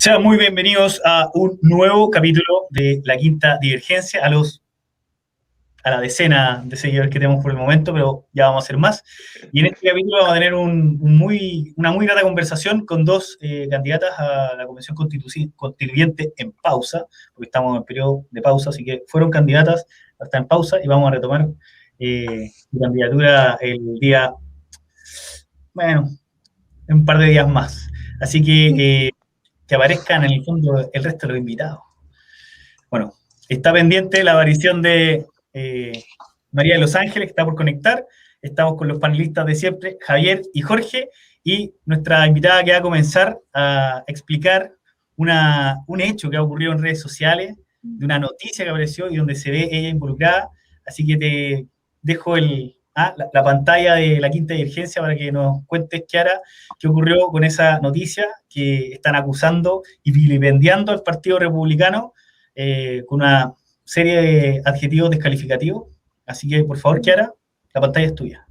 Sean muy bienvenidos a un nuevo capítulo de La Quinta Divergencia, a la decena de seguidores que tenemos por el momento, pero ya vamos a hacer más. Y en este capítulo vamos a tener una muy grata conversación con dos candidatas a la Convención Constituyente en pausa, porque estamos en periodo de pausa, así que fueron candidatas hasta en pausa y vamos a retomar su candidatura el día, bueno, en un par de días más. Así que aparezcan en el fondo el resto de los invitados. Bueno, está pendiente la aparición de María de los Ángeles, que está por conectar. Estamos con los panelistas de siempre, Javier y Jorge, y nuestra invitada que va a comenzar a explicar un hecho que ha ocurrido en redes sociales, de una noticia que apareció y donde se ve ella involucrada. Así que te dejo la pantalla de la Quinta Divergencia para que nos cuentes, Kiara, qué ocurrió con esa noticia que están acusando y vilipendiando al Partido Republicano con una serie de adjetivos descalificativos. Así que, por favor, Kiara, la pantalla es tuya.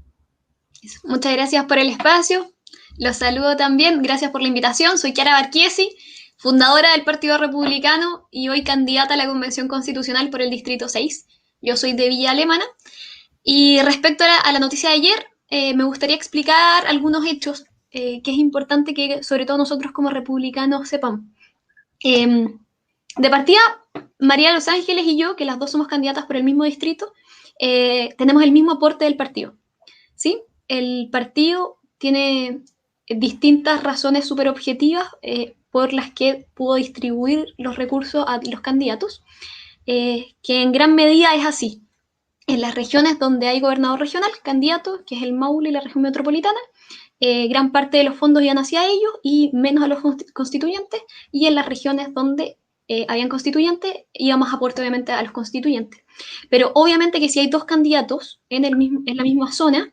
Muchas gracias por el espacio. Los saludo también. Gracias por la invitación. Soy Kiara Barquiesi, fundadora del Partido Republicano y hoy candidata a la Convención Constitucional por el Distrito 6. Yo soy de Villa Alemana. Y respecto a la noticia de ayer, me gustaría explicar algunos hechos que es importante que sobre todo nosotros como republicanos sepamos. De partida, María de los Ángeles y yo, que las dos somos candidatas por el mismo distrito, tenemos el mismo aporte del partido. ¿Sí? El partido tiene distintas razones súper objetivas por las que pudo distribuir los recursos a los candidatos, que en gran medida es así. En las regiones donde hay gobernador regional, candidato, que es el Maule y la región metropolitana, gran parte de los fondos iban hacia ellos y menos a los constituyentes, y en las regiones donde habían constituyentes, iba más aporte obviamente a los constituyentes. Pero obviamente que si hay dos candidatos en la misma zona,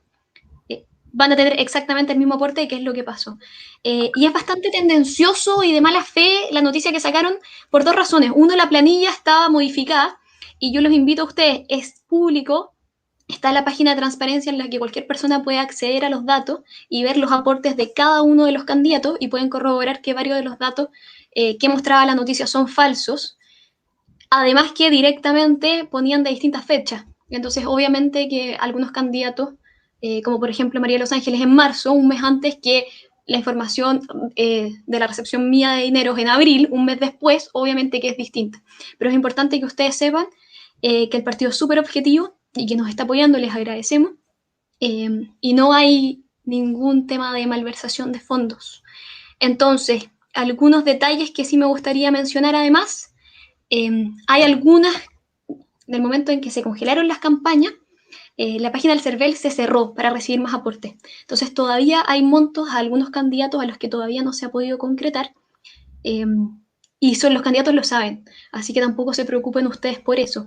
van a tener exactamente el mismo aporte, que es lo que pasó. Y es bastante tendencioso y de mala fe la noticia que sacaron por dos razones. Uno, la planilla estaba modificada y yo los invito a ustedes, es público, está la página de transparencia en la que cualquier persona puede acceder a los datos y ver los aportes de cada uno de los candidatos y pueden corroborar que varios de los datos que mostraba la noticia son falsos. Además que directamente ponían de distintas fechas. Entonces, obviamente que algunos candidatos como por ejemplo María de los Ángeles en marzo, un mes antes que la información de la recepción mía de dinero en abril, un mes después, obviamente que es distinta. Pero es importante que ustedes sepan que el partido es súper objetivo y que nos está apoyando, les agradecemos. Y no hay ningún tema de malversación de fondos. Entonces, algunos detalles que sí me gustaría mencionar además. Hay algunas, del momento en que se congelaron las campañas, la página del CERVEL se cerró para recibir más aportes. Entonces todavía hay montos a algunos candidatos a los que todavía no se ha podido concretar y los candidatos lo saben, así que tampoco se preocupen ustedes por eso.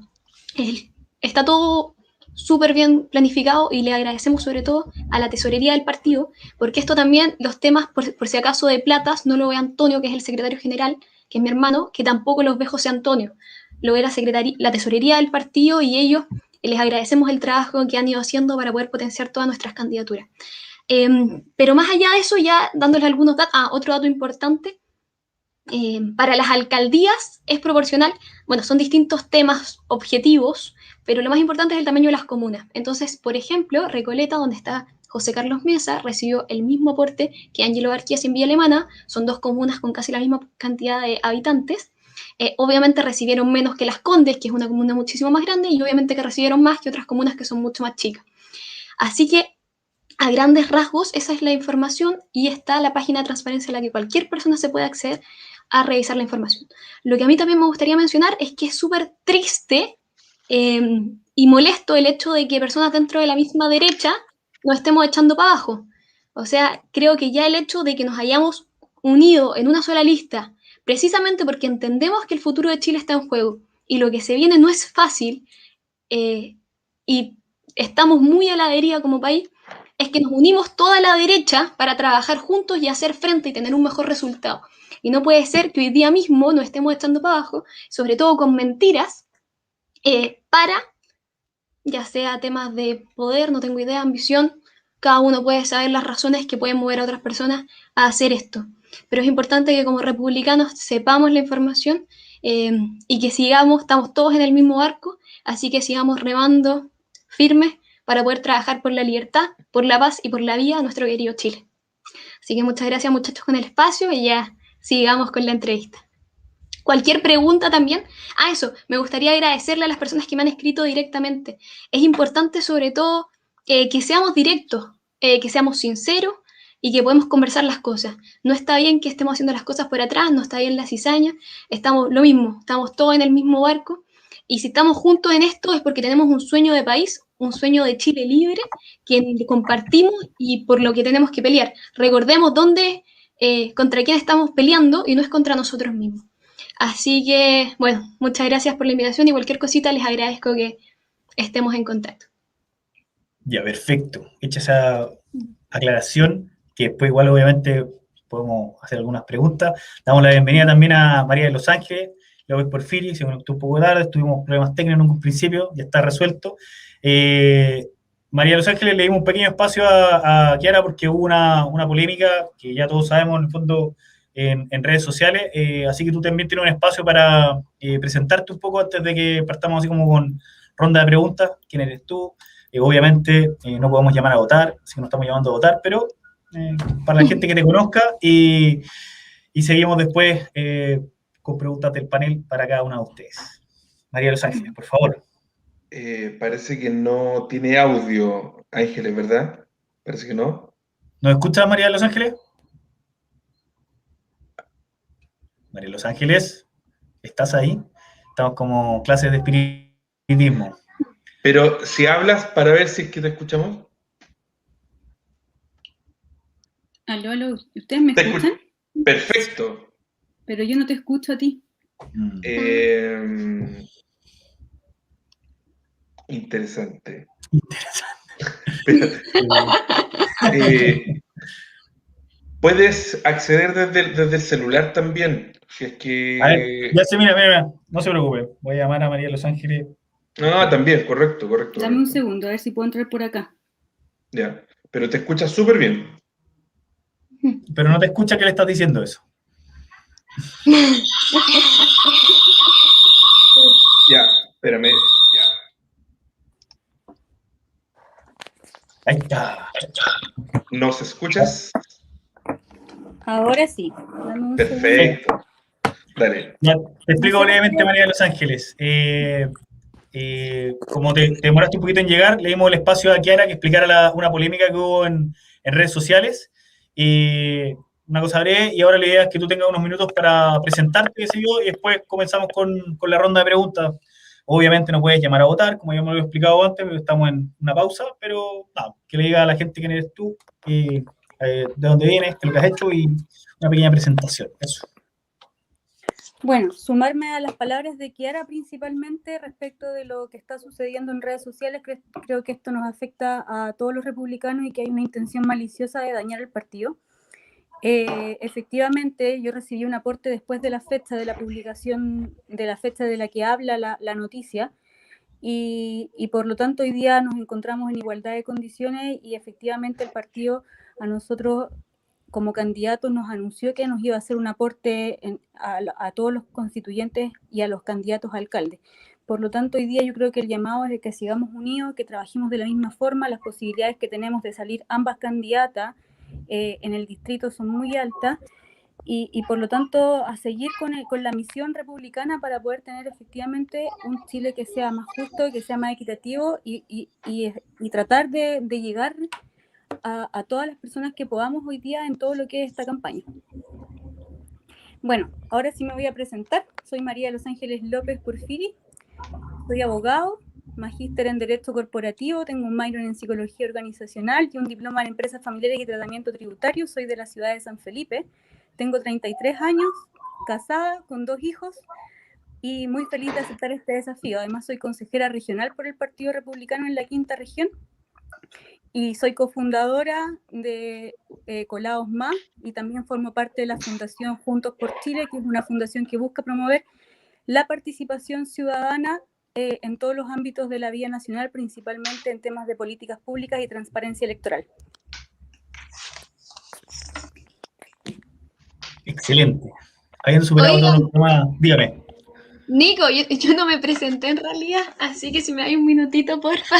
Está todo súper bien planificado y le agradecemos sobre todo a la tesorería del partido, porque esto también, los temas, por si acaso de platas, no lo ve Antonio, que es el secretario general, que es mi hermano, que tampoco los ve José Antonio, lo ve la tesorería del partido y ellos les agradecemos el trabajo que han ido haciendo para poder potenciar todas nuestras candidaturas. Pero más allá de eso, ya dándoles algunos datos, otro dato importante, para las alcaldías es proporcional, bueno, son distintos temas objetivos, pero lo más importante es el tamaño de las comunas. Entonces, por ejemplo, Recoleta, donde está José Carlos Mesa, recibió el mismo aporte que Ángelo Barquías en Villa Alemana, son dos comunas con casi la misma cantidad de habitantes. Obviamente recibieron menos que Las Condes, que es una comuna muchísimo más grande, y obviamente que recibieron más que otras comunas que son mucho más chicas. Así que, a grandes rasgos, esa es la información y está la página de transparencia en la que cualquier persona se puede acceder a revisar la información. Lo que a mí también me gustaría mencionar es que es súper triste y molesto el hecho de que personas dentro de la misma derecha nos estemos echando para abajo. O sea, creo que ya el hecho de que nos hayamos unido en una sola lista, precisamente porque entendemos que el futuro de Chile está en juego y lo que se viene no es fácil y estamos muy a la deriva como país, es que nos unimos toda la derecha para trabajar juntos y hacer frente y tener un mejor resultado. Y no puede ser que hoy día mismo nos estemos echando para abajo, sobre todo con mentiras, para, ya sea temas de poder, no tengo idea, ambición, cada uno puede saber las razones que pueden mover a otras personas a hacer esto. Pero es importante que como republicanos sepamos la información y que sigamos, estamos todos en el mismo barco, así que sigamos remando firmes para poder trabajar por la libertad, por la paz y por la vida de nuestro querido Chile. Así que muchas gracias muchachos con el espacio y ya sigamos con la entrevista. Cualquier pregunta también. Eso, me gustaría agradecerle a las personas que me han escrito directamente. Es importante sobre todo que seamos directos, que seamos sinceros y que podemos conversar las cosas. No está bien que estemos haciendo las cosas por atrás, no está bien la cizaña, estamos lo mismo, estamos todos en el mismo barco y si estamos juntos en esto es porque tenemos un sueño de país, un sueño de Chile libre que compartimos y por lo que tenemos que pelear. Recordemos dónde, contra quién estamos peleando y no es contra nosotros mismos. Así que, bueno, muchas gracias por la invitación y cualquier cosita les agradezco que estemos en contacto. Ya, perfecto. Hecha esa aclaración, que después igual obviamente podemos hacer algunas preguntas. Damos la bienvenida también a María de Los Ángeles, luego Porfiri, se conectó un poco tarde, tuvimos problemas técnicos en un principio, ya está resuelto. María de Los Ángeles le dimos un pequeño espacio a Kiara porque hubo una polémica que ya todos sabemos en el fondo en redes sociales, así que tú también tienes un espacio para presentarte un poco antes de que partamos así como con ronda de preguntas, quién eres tú. Obviamente no podemos llamar a votar, así que no estamos llamando a votar, pero para la gente que te conozca y seguimos después con preguntas del panel para cada una de ustedes. María de Los Ángeles, por favor. Parece que no tiene audio, Ángeles, ¿verdad? Parece que no. ¿Nos escuchas, María de Los Ángeles? María de Los Ángeles, ¿estás ahí? Estamos como clases de espiritismo. Pero si hablas para ver si es que te escuchamos. Aló, aló, ¿ustedes me escuchan? Perfecto. Pero yo no te escucho a ti. Interesante. Puedes acceder desde el celular también. Si es que... A ver, ya se mira, no se preocupe. Voy a llamar a María de Los Ángeles. Ah, también, correcto. Dame un segundo, a ver si puedo entrar por acá. Ya, pero te escuchas súper bien. Pero no te escucha que le estás diciendo eso. Ya, espérame. Ahí está. ¿Nos escuchas? Ahora sí. Perfecto. Dale. Ya, te explico brevemente, María de Los Ángeles. Como te demoraste un poquito en llegar, le dimos el espacio a Kiara que explicara una polémica que hubo en redes sociales. Una cosa breve, y ahora la idea es que tú tengas unos minutos para presentarte, qué sé yo, y después comenzamos con la ronda de preguntas. Obviamente no puedes llamar a votar, como ya me lo he explicado antes, porque estamos en una pausa, pero nada, que le diga a la gente quién eres tú, de dónde vienes, qué es lo que has hecho y una pequeña presentación. Eso. Bueno, sumarme a las palabras de Kiara principalmente respecto de lo que está sucediendo en redes sociales. Creo que esto nos afecta a todos los republicanos y que hay una intención maliciosa de dañar el partido. Efectivamente, yo recibí un aporte después de la fecha de la publicación, de la fecha de la que habla la noticia, y por lo tanto hoy día nos encontramos en igualdad de condiciones y efectivamente el partido a nosotros como candidatos nos anunció que nos iba a hacer un aporte a todos los constituyentes y a los candidatos a alcalde. Por lo tanto, hoy día yo creo que el llamado es de que sigamos unidos, que trabajemos de la misma forma. Las posibilidades que tenemos de salir ambas candidatas en el distrito son muy altas y por lo tanto a seguir con la misión republicana para poder tener efectivamente un Chile que sea más justo, que sea más equitativo y tratar de llegar a todas las personas que podamos hoy día en todo lo que es esta campaña. Bueno, ahora sí me voy a presentar. Soy María de Los Ángeles López Porfiri, soy abogado, magíster en Derecho Corporativo, tengo un minor en Psicología Organizacional y un diploma en Empresas Familiares y Tratamiento Tributario. Soy de la ciudad de San Felipe, tengo 33 años, casada, con 2 hijos y muy feliz de aceptar este desafío. Además, soy consejera regional por el Partido Republicano en la Quinta Región y soy cofundadora de Colados Más y también formo parte de la Fundación Juntos por Chile, que es una fundación que busca promover la participación ciudadana en todos los ámbitos de la vida nacional, principalmente en temas de políticas públicas y transparencia electoral. Excelente. Habiendo superado todos los temas, dígame. Nico, yo no me presenté en realidad, así que si me hay un minutito, porfa.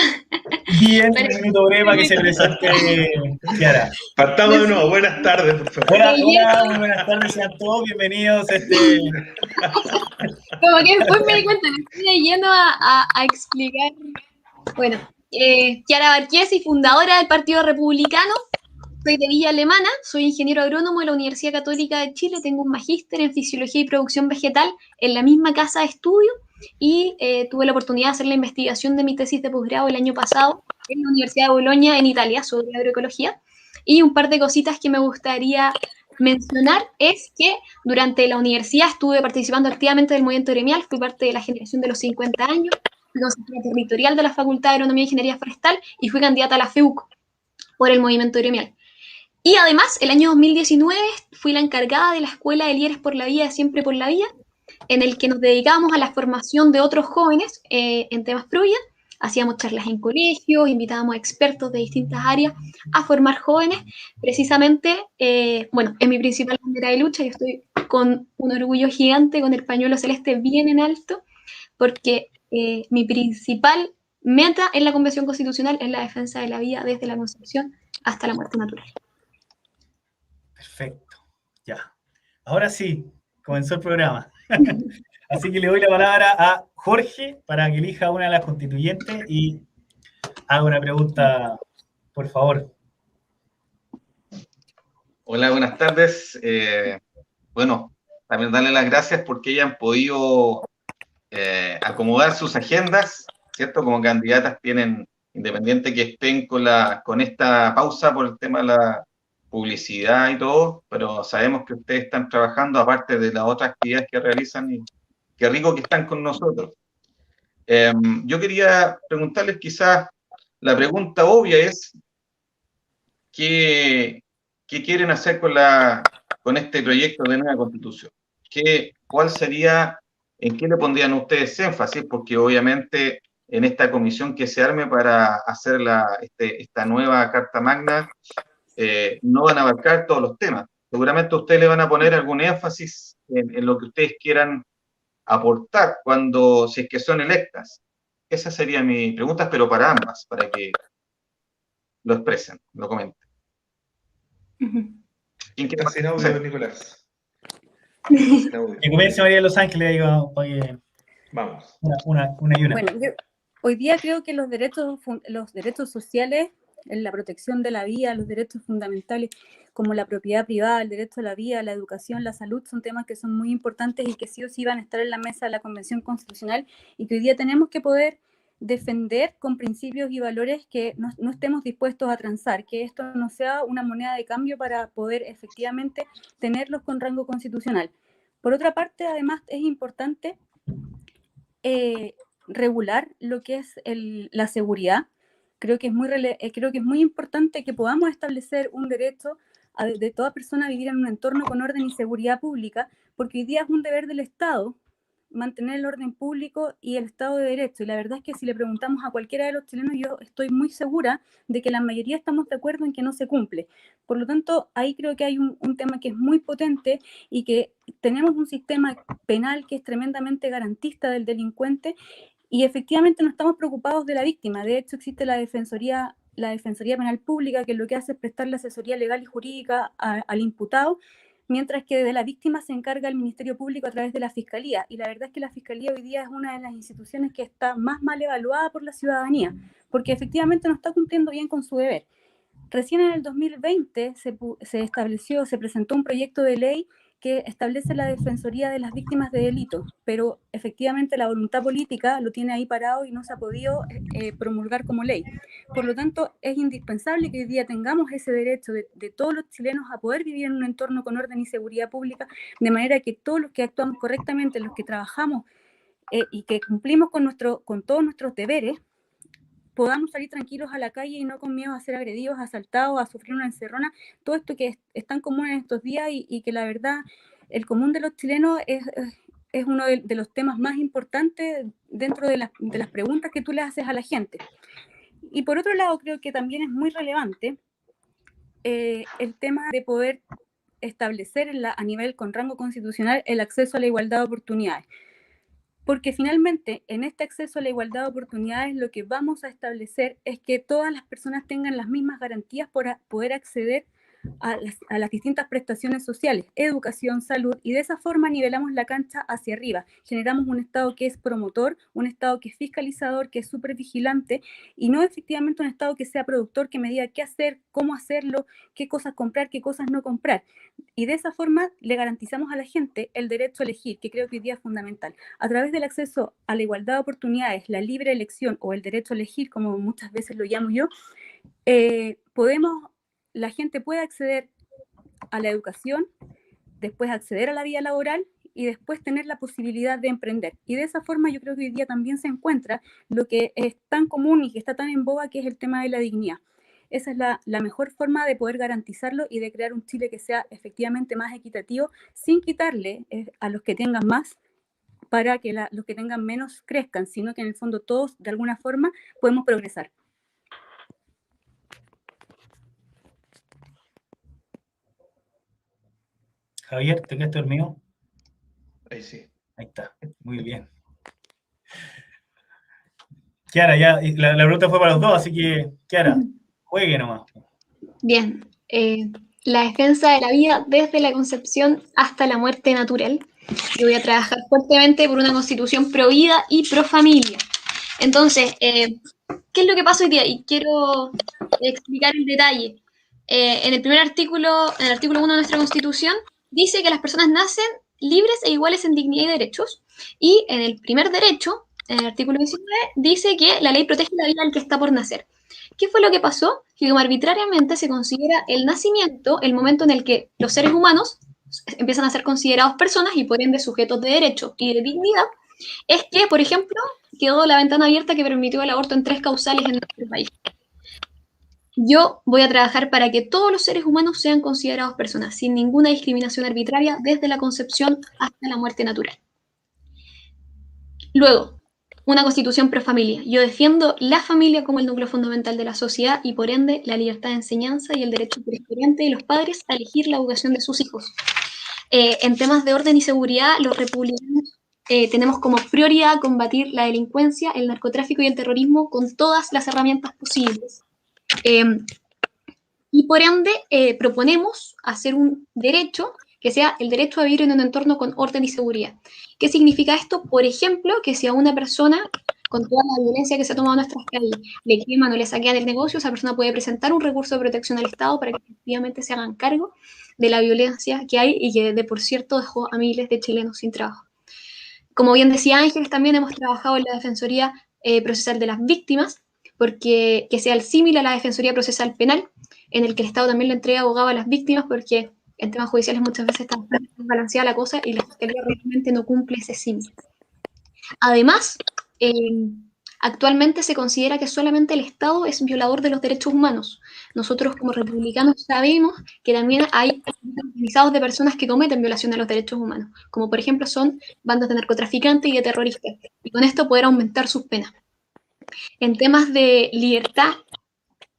Bien, un minuto breve para que se presente Kiara. Partamos de nuevo. Buenas tardes, por favor. Hola, muy buenas tardes, sean todos bienvenidos. Como que después me di cuenta, me fui de lleno a explicar. Bueno, Kiara Barquiesi, fundadora del Partido Republicano. Soy de Villa Alemana, soy ingeniero agrónomo de la Universidad Católica de Chile, tengo un magíster en Fisiología y Producción Vegetal en la misma casa de estudio y tuve la oportunidad de hacer la investigación de mi tesis de posgrado el año pasado en la Universidad de Bolonia, en Italia, sobre agroecología. Y un par de cositas que me gustaría mencionar es que durante la universidad estuve participando activamente del movimiento gremial, fui parte de la generación de los 50 años, fui consejera territorial de la Facultad de Agronomía e Ingeniería Forestal y fui candidata a la FEUC por el movimiento gremial. Y además, el año 2019 fui la encargada de la Escuela de Líderes por la Vida de Siempre por la Vida, en el que nos dedicábamos a la formación de otros jóvenes en temas pro vida. Hacíamos charlas en colegios, invitábamos a expertos de distintas áreas a formar jóvenes. Precisamente, bueno, es mi principal bandera de lucha. Yo estoy con un orgullo gigante, con el pañuelo celeste bien en alto, porque mi principal meta en la Convención Constitucional es la defensa de la vida desde la concepción hasta la muerte natural. Perfecto, ya. Ahora sí, comenzó el programa. Así que le doy la palabra a Jorge para que elija una de las constituyentes y haga una pregunta, por favor. Hola, buenas tardes. Bueno, también darle las gracias porque hayan podido acomodar sus agendas, ¿cierto? Como candidatas tienen, independiente que estén con esta pausa por el tema de la publicidad y todo, pero sabemos que ustedes están trabajando aparte de las otras actividades que realizan y qué rico que están con nosotros. Yo quería preguntarles quizás, la pregunta obvia es, ¿qué quieren hacer con este proyecto de nueva constitución? ¿Cuál sería, en qué le pondrían ustedes énfasis? Porque obviamente en esta comisión que se arme para hacer esta nueva Carta Magna, no van a abarcar todos los temas. Seguramente ustedes le van a poner algún énfasis en lo que ustedes quieran aportar si es que son electas. Esa sería mi pregunta, pero para ambas, para que lo expresen, lo comenten. ¿Quién quiere hacer audio, Nicolás? Que comience María de Los Ángeles, digo, oye, vamos. Una y una. Bueno, hoy día creo que los derechos sociales, la protección de la vida, los derechos fundamentales como la propiedad privada, el derecho a la vida, la educación, la salud, son temas que son muy importantes y que sí o sí van a estar en la mesa de la Convención Constitucional y que hoy día tenemos que poder defender con principios y valores que no estemos dispuestos a transar, que esto no sea una moneda de cambio para poder efectivamente tenerlos con rango constitucional. Por otra parte, además, es importante regular lo que es la seguridad. Creo que es muy importante que podamos establecer un derecho de toda persona a vivir en un entorno con orden y seguridad pública, porque hoy día es un deber del Estado mantener el orden público y el Estado de Derecho. Y la verdad es que si le preguntamos a cualquiera de los chilenos, yo estoy muy segura de que la mayoría estamos de acuerdo en que no se cumple. Por lo tanto, ahí creo que hay un tema que es muy potente y que tenemos un sistema penal que es tremendamente garantista del delincuente y efectivamente no estamos preocupados de la víctima. De hecho, existe la Defensoría Penal Pública, que lo que hace es prestarle asesoría legal y jurídica al imputado, mientras que de la víctima se encarga el Ministerio Público a través de la Fiscalía. Y la verdad es que la Fiscalía hoy día es una de las instituciones que está más mal evaluada por la ciudadanía, porque efectivamente no está cumpliendo bien con su deber. Recién en el 2020 se presentó un proyecto de ley que establece la defensoría de las víctimas de delitos, pero efectivamente la voluntad política lo tiene ahí parado y no se ha podido promulgar como ley. Por lo tanto, es indispensable que hoy día tengamos ese derecho de todos los chilenos a poder vivir en un entorno con orden y seguridad pública, de manera que todos los que actuamos correctamente, los que trabajamos y que cumplimos con todos nuestros deberes, podamos salir tranquilos a la calle y no con miedo a ser agredidos, asaltados, a sufrir una encerrona, todo esto que es tan común en estos días y que la verdad el común de los chilenos es uno de los temas más importantes dentro de las preguntas que tú le haces a la gente. Y por otro lado, creo que también es muy relevante el tema de poder establecer a nivel con rango constitucional el acceso a la igualdad de oportunidades. Porque finalmente, en este acceso a la igualdad de oportunidades, lo que vamos a establecer es que todas las personas tengan las mismas garantías para poder acceder a las distintas prestaciones sociales, educación, salud, y de esa forma nivelamos la cancha hacia arriba. Generamos un Estado que es promotor, un Estado que es fiscalizador, que es supervigilante, y no efectivamente un Estado que sea productor, que me diga qué hacer, cómo hacerlo, qué cosas comprar, qué cosas no comprar. Y de esa forma le garantizamos a la gente el derecho a elegir, que creo que hoy día es fundamental. A través del acceso a la igualdad de oportunidades, la libre elección o el derecho a elegir, como muchas veces lo llamo yo, la gente puede acceder a la educación, después acceder a la vida laboral y después tener la posibilidad de emprender. Y de esa forma yo creo que hoy día también se encuentra lo que es tan común y que está tan en boga, que es el tema de la dignidad. Esa es la mejor forma de poder garantizarlo y de crear un Chile que sea efectivamente más equitativo, sin quitarle a los que tengan más para que los que tengan menos crezcan, sino que en el fondo todos de alguna forma podemos progresar. Javier, ¿te quedaste dormido? Ahí sí. Ahí está, muy bien. Kiara, ya, la pregunta fue para los dos, así que, Kiara, juegue nomás. Bien, la defensa de la vida desde la concepción hasta la muerte natural. Yo voy a trabajar fuertemente por una constitución pro vida y pro familia. Entonces, ¿qué es lo que pasa hoy día? Y quiero explicar el detalle. En el primer artículo, en el artículo 1 de nuestra constitución, dice que las personas nacen libres e iguales en dignidad y derechos. Y en el primer derecho, en el artículo 19, dice que la ley protege la vida del que está por nacer. ¿Qué fue lo que pasó? Que como arbitrariamente se considera el nacimiento el momento en el que los seres humanos empiezan a ser considerados personas y por ende sujetos de derecho y de dignidad, es que, por ejemplo, quedó la ventana abierta que permitió el aborto en 3 causales en nuestro país. Yo voy a trabajar para que todos los seres humanos sean considerados personas, sin ninguna discriminación arbitraria, desde la concepción hasta la muerte natural. Luego, una constitución pro familia. Yo defiendo la familia como el núcleo fundamental de la sociedad y, por ende, la libertad de enseñanza y el derecho preferente de los padres a elegir la educación de sus hijos. En temas de orden y seguridad, los republicanos tenemos como prioridad combatir la delincuencia, el narcotráfico y el terrorismo con todas las herramientas posibles. Y por ende, proponemos hacer un derecho que sea el derecho a vivir en un entorno con orden y seguridad. ¿Qué significa esto? Por ejemplo, que si a una persona, con toda la violencia que se ha tomado en nuestras calles, le queman o le saquean el negocio, esa persona puede presentar un recurso de protección al Estado para que efectivamente se hagan cargo de la violencia que hay y que, por cierto, dejó a miles de chilenos sin trabajo. Como bien decía Ángeles, también hemos trabajado en la Defensoría Procesal de las Víctimas, porque que sea el símil a la Defensoría Procesal Penal, en el que el Estado también le entrega abogado a las víctimas, porque en temas judiciales muchas veces está balanceada la cosa y la Fiscalía realmente no cumple ese símil. Además, actualmente se considera que solamente el Estado es violador de los derechos humanos. Nosotros como republicanos sabemos que también hay organizados de personas que cometen violación de los derechos humanos, como por ejemplo son bandas de narcotraficantes y de terroristas, y con esto poder aumentar sus penas. En temas de libertad,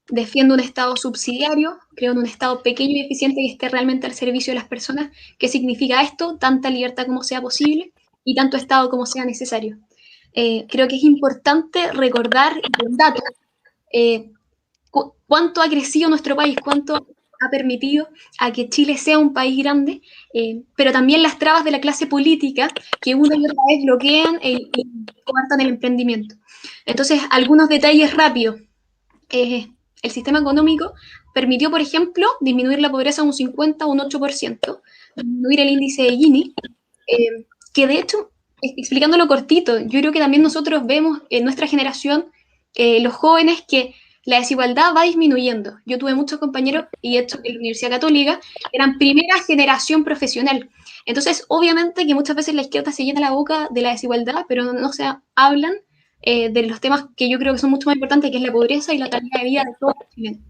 defiendo un Estado subsidiario, creo en un Estado pequeño y eficiente que esté realmente al servicio de las personas. ¿Qué significa esto? Tanta libertad como sea posible y tanto Estado como sea necesario. Creo que es importante recordar un dato, cuánto ha crecido nuestro país, cuánto ha permitido a que Chile sea un país grande, pero también las trabas de la clase política que una y otra vez bloquean y coartan el emprendimiento. Entonces, algunos detalles rápidos. El sistema económico permitió, por ejemplo, disminuir la pobreza un 50 o un 8%, disminuir el índice de Gini, que de hecho, explicándolo cortito, yo creo que también nosotros vemos en nuestra generación, los jóvenes, que la desigualdad va disminuyendo. Yo tuve muchos compañeros, y de hecho en la Universidad Católica, eran primera generación profesional. Entonces, obviamente que muchas veces la izquierda se llena la boca de la desigualdad, pero no se hablan de los temas que yo creo que son mucho más importantes, que es la pobreza y la calidad de vida de todos los chilenos.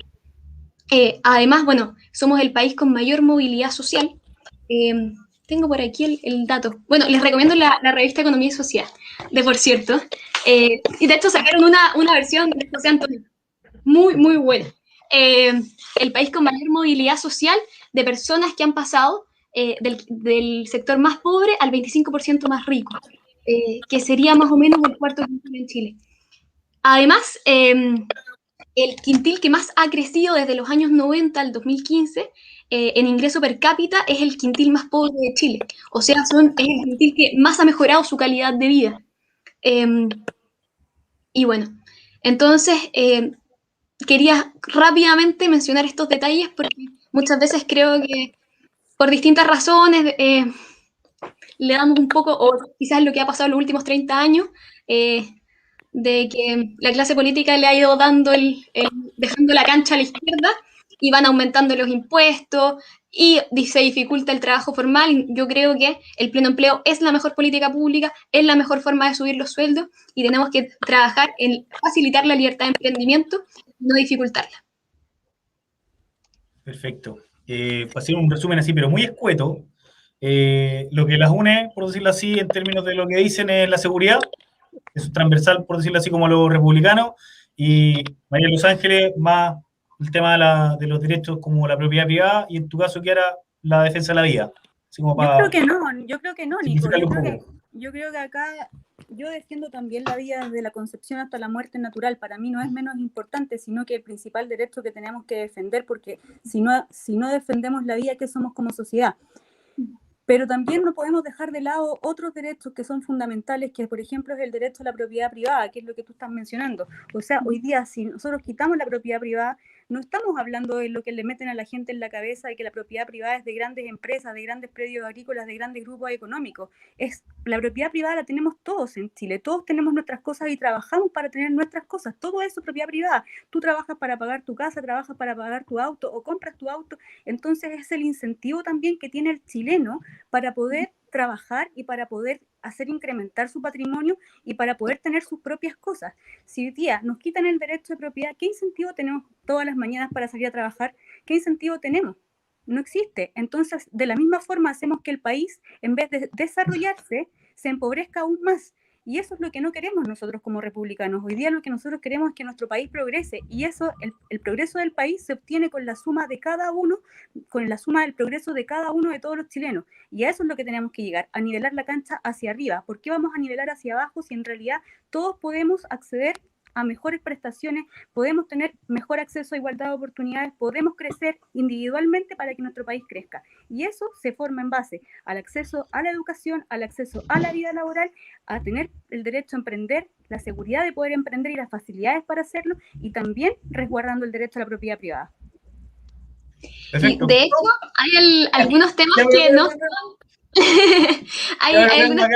Además, bueno, somos el país con mayor movilidad social. tengo por aquí el dato. Bueno, les recomiendo la revista Economía y Sociedad, por cierto. Y de hecho sacaron una versión de José Antonio, muy, muy buena. El país con mayor movilidad social de personas que han pasado del sector más pobre al 25% más rico, que sería más o menos el cuarto quintil en Chile. Además, el quintil que más ha crecido desde los años 90 al 2015 en ingreso per cápita es el quintil más pobre de Chile. O sea, es el quintil que más ha mejorado su calidad de vida. Y bueno, entonces quería rápidamente mencionar estos detalles porque muchas veces creo que por distintas razones le damos un poco, o quizás lo que ha pasado en los últimos 30 años, de que la clase política le ha ido dando dejando la cancha a la izquierda y van aumentando los impuestos y se dificulta el trabajo formal. Yo creo que el pleno empleo es la mejor política pública, es la mejor forma de subir los sueldos y tenemos que trabajar en facilitar la libertad de emprendimiento, no dificultarla. Perfecto. Para hacer un resumen así, pero muy escueto, lo que las une, por decirlo así, en términos de lo que dicen es la seguridad, es transversal, por decirlo así, como a los republicanos, y María Los Ángeles, más el tema de los derechos como la propiedad privada, y en tu caso, que era la defensa de la vida. Así como yo creo que no, Nico. Yo creo que acá yo defiendo también la vida desde la concepción hasta la muerte natural. Para mí no es menos importante, sino que el principal derecho que tenemos que defender, porque si no defendemos la vida, ¿qué somos como sociedad? Pero también no podemos dejar de lado otros derechos que son fundamentales, que por ejemplo es el derecho a la propiedad privada, que es lo que tú estás mencionando. O sea, hoy día si nosotros quitamos la propiedad privada, no estamos hablando de lo que le meten a la gente en la cabeza de que la propiedad privada es de grandes empresas, de grandes predios agrícolas, de grandes grupos económicos. La propiedad privada la tenemos todos en Chile, todos tenemos nuestras cosas y trabajamos para tener nuestras cosas. Todo eso es propiedad privada. Tú trabajas para pagar tu casa, trabajas para pagar tu auto o compras tu auto. Entonces es el incentivo también que tiene el chileno para poder trabajar y para poder hacer incrementar su patrimonio y para poder tener sus propias cosas. Si hoy día nos quitan el derecho de propiedad, ¿qué incentivo tenemos todas las mañanas para salir a trabajar? ¿Qué incentivo tenemos? No existe. Entonces, de la misma forma hacemos que el país, en vez de desarrollarse, se empobrezca aún más. Y eso es lo que no queremos nosotros como republicanos. Hoy día lo que nosotros queremos es que nuestro país progrese. Y eso, el progreso del país se obtiene con la suma de cada uno, con la suma del progreso de cada uno de todos los chilenos. Y a eso es lo que tenemos que llegar, a nivelar la cancha hacia arriba. ¿Por qué vamos a nivelar hacia abajo si en realidad todos podemos acceder a mejores prestaciones, podemos tener mejor acceso a igualdad de oportunidades, podemos crecer individualmente para que nuestro país crezca? Y eso se forma en base al acceso a la educación, al acceso a la vida laboral, a tener el derecho a emprender, la seguridad de poder emprender y las facilidades para hacerlo, y también resguardando el derecho a la propiedad privada. Perfecto. Y de hecho, hay algunos temas que no son... hay algunos...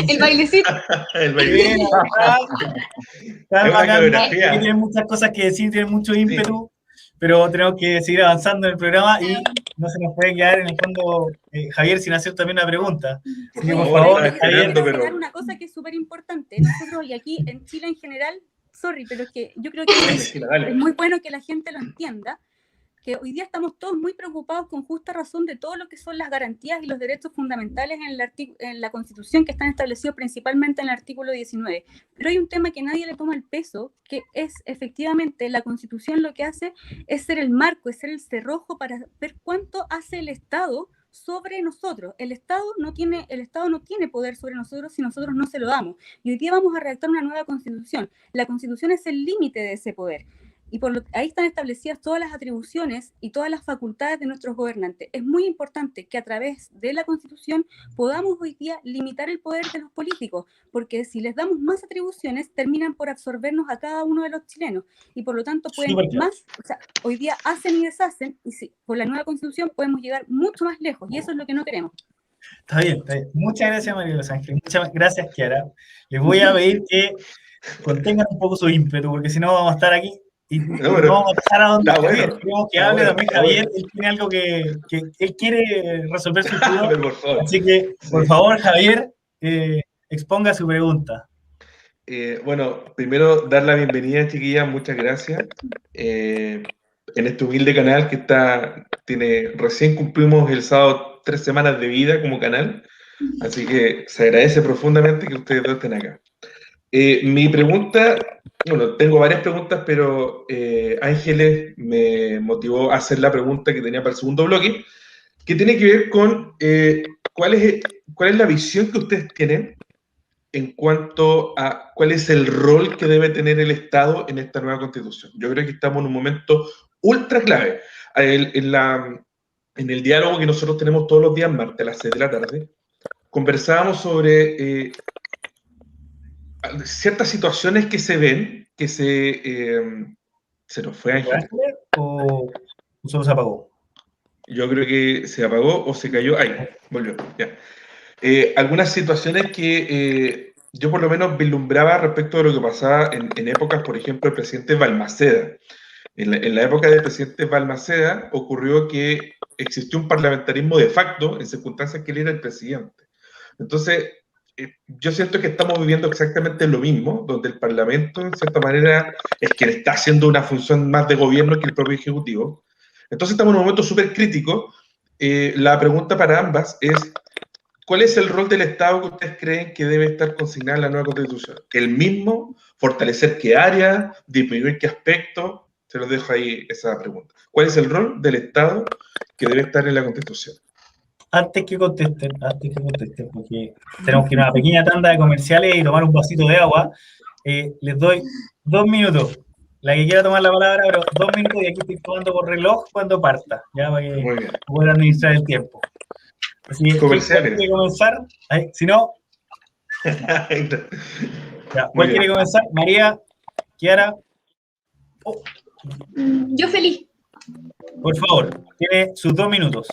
El bailecito. El bailecito. Tienen muchas cosas que decir, tienen mucho ímpetu, pero tenemos que seguir avanzando en el programa y no se nos puede quedar en el fondo, Javier, sin hacer también una pregunta. Así que, por favor, Javier. Pero... Una cosa que es súper importante, nosotros y aquí en Chile en general, pero es que yo creo que es muy bueno que la gente lo entienda, que hoy día estamos todos muy preocupados con justa razón de todo lo que son las garantías y los derechos fundamentales en la Constitución, que están establecidos principalmente en el artículo 19. Pero hay un tema que nadie le toma el peso, que es efectivamente la Constitución lo que hace es ser el marco, es ser el cerrojo para ver cuánto hace el Estado sobre nosotros. El Estado no tiene poder sobre nosotros si nosotros no se lo damos. Y hoy día vamos a redactar una nueva Constitución. La Constitución es el límite de ese poder. Y ahí están establecidas todas las atribuciones y todas las facultades de nuestros gobernantes. Es muy importante que a través de la Constitución podamos hoy día limitar el poder de los políticos, porque si les damos más atribuciones, terminan por absorbernos a cada uno de los chilenos, y por lo tanto pueden hoy día hacen y deshacen, y por la nueva Constitución podemos llegar mucho más lejos, y eso es lo que no queremos. Está bien. Muchas gracias, María Los Ángeles. Muchas gracias, Kiara. Les voy a pedir que contengan un poco su ímpetu, porque si no vamos a estar aquí. Y vamos a pasar a donde Javier. Queremos que hable también Javier. Él tiene algo que él quiere resolver su duda. Así que, por favor, Javier, exponga su pregunta. Bueno, primero dar la bienvenida, chiquillas. Muchas gracias. en este humilde canal que recién cumplimos el sábado 3 semanas de vida como canal, así que se agradece profundamente que ustedes dos estén acá. Mi pregunta, bueno, tengo varias preguntas, pero Ángeles me motivó a hacer la pregunta que tenía para el segundo bloque, que tiene que ver con cuál es la visión que ustedes tienen en cuanto a cuál es el rol que debe tener el Estado en esta nueva Constitución. Yo creo que estamos en un momento ultra clave. En el diálogo que nosotros tenemos todos los días, martes, a las 6 de la tarde, conversábamos sobre ciertas situaciones que se ven, que se nos fue Ángel. ¿O solo se apagó? Yo creo que se apagó o se cayó. Ahí, volvió. Ya. Algunas situaciones que yo por lo menos vislumbraba respecto de lo que pasaba en épocas, por ejemplo, del presidente Balmaceda. En la época del presidente Balmaceda ocurrió que existió un parlamentarismo de facto en circunstancias que él era el presidente. Entonces, yo siento que estamos viviendo exactamente lo mismo, donde el Parlamento, en cierta manera, es quien está haciendo una función más de gobierno que el propio Ejecutivo. Entonces, estamos en un momento súper crítico. La pregunta para ambas es, ¿cuál es el rol del Estado que ustedes creen que debe estar consignado en la nueva Constitución? ¿El mismo? ¿Fortalecer qué área? ¿Disminuir qué aspecto? Se los dejo ahí esa pregunta. ¿Cuál es el rol del Estado que debe estar en la Constitución? Antes que contesten, porque tenemos que ir a una pequeña tanda de comerciales y tomar un vasito de agua, les doy 2 minutos. La que quiera tomar la palabra, pero 2 minutos y aquí estoy tomando por reloj cuando parta, ya para que pueda administrar el tiempo. Así que, Comerciales. ¿quién quiere comenzar? Ay, si no, ya, ¿cuál quiere comenzar? María, Kiara. Oh. Yo feliz. Por favor, tiene sus 2 minutos.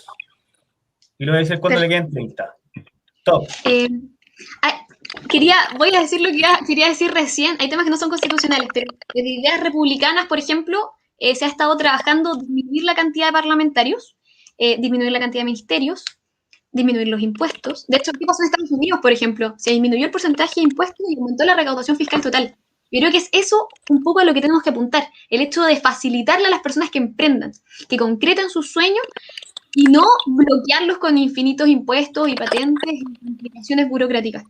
Y lo voy a decir cuando le queden 30. Top. Voy a decir lo que quería decir recién. Hay temas que no son constitucionales, pero de ideas republicanas, por ejemplo, se ha estado trabajando disminuir la cantidad de parlamentarios, disminuir la cantidad de ministerios, disminuir los impuestos. De hecho, ¿qué pasó en Estados Unidos, por ejemplo? Se disminuyó el porcentaje de impuestos y aumentó la recaudación fiscal total. Yo creo que es eso un poco a lo que tenemos que apuntar, el hecho de facilitarle a las personas que emprendan, que concreten sus sueños y no bloquearlos con infinitos impuestos y patentes y implicaciones burocráticas.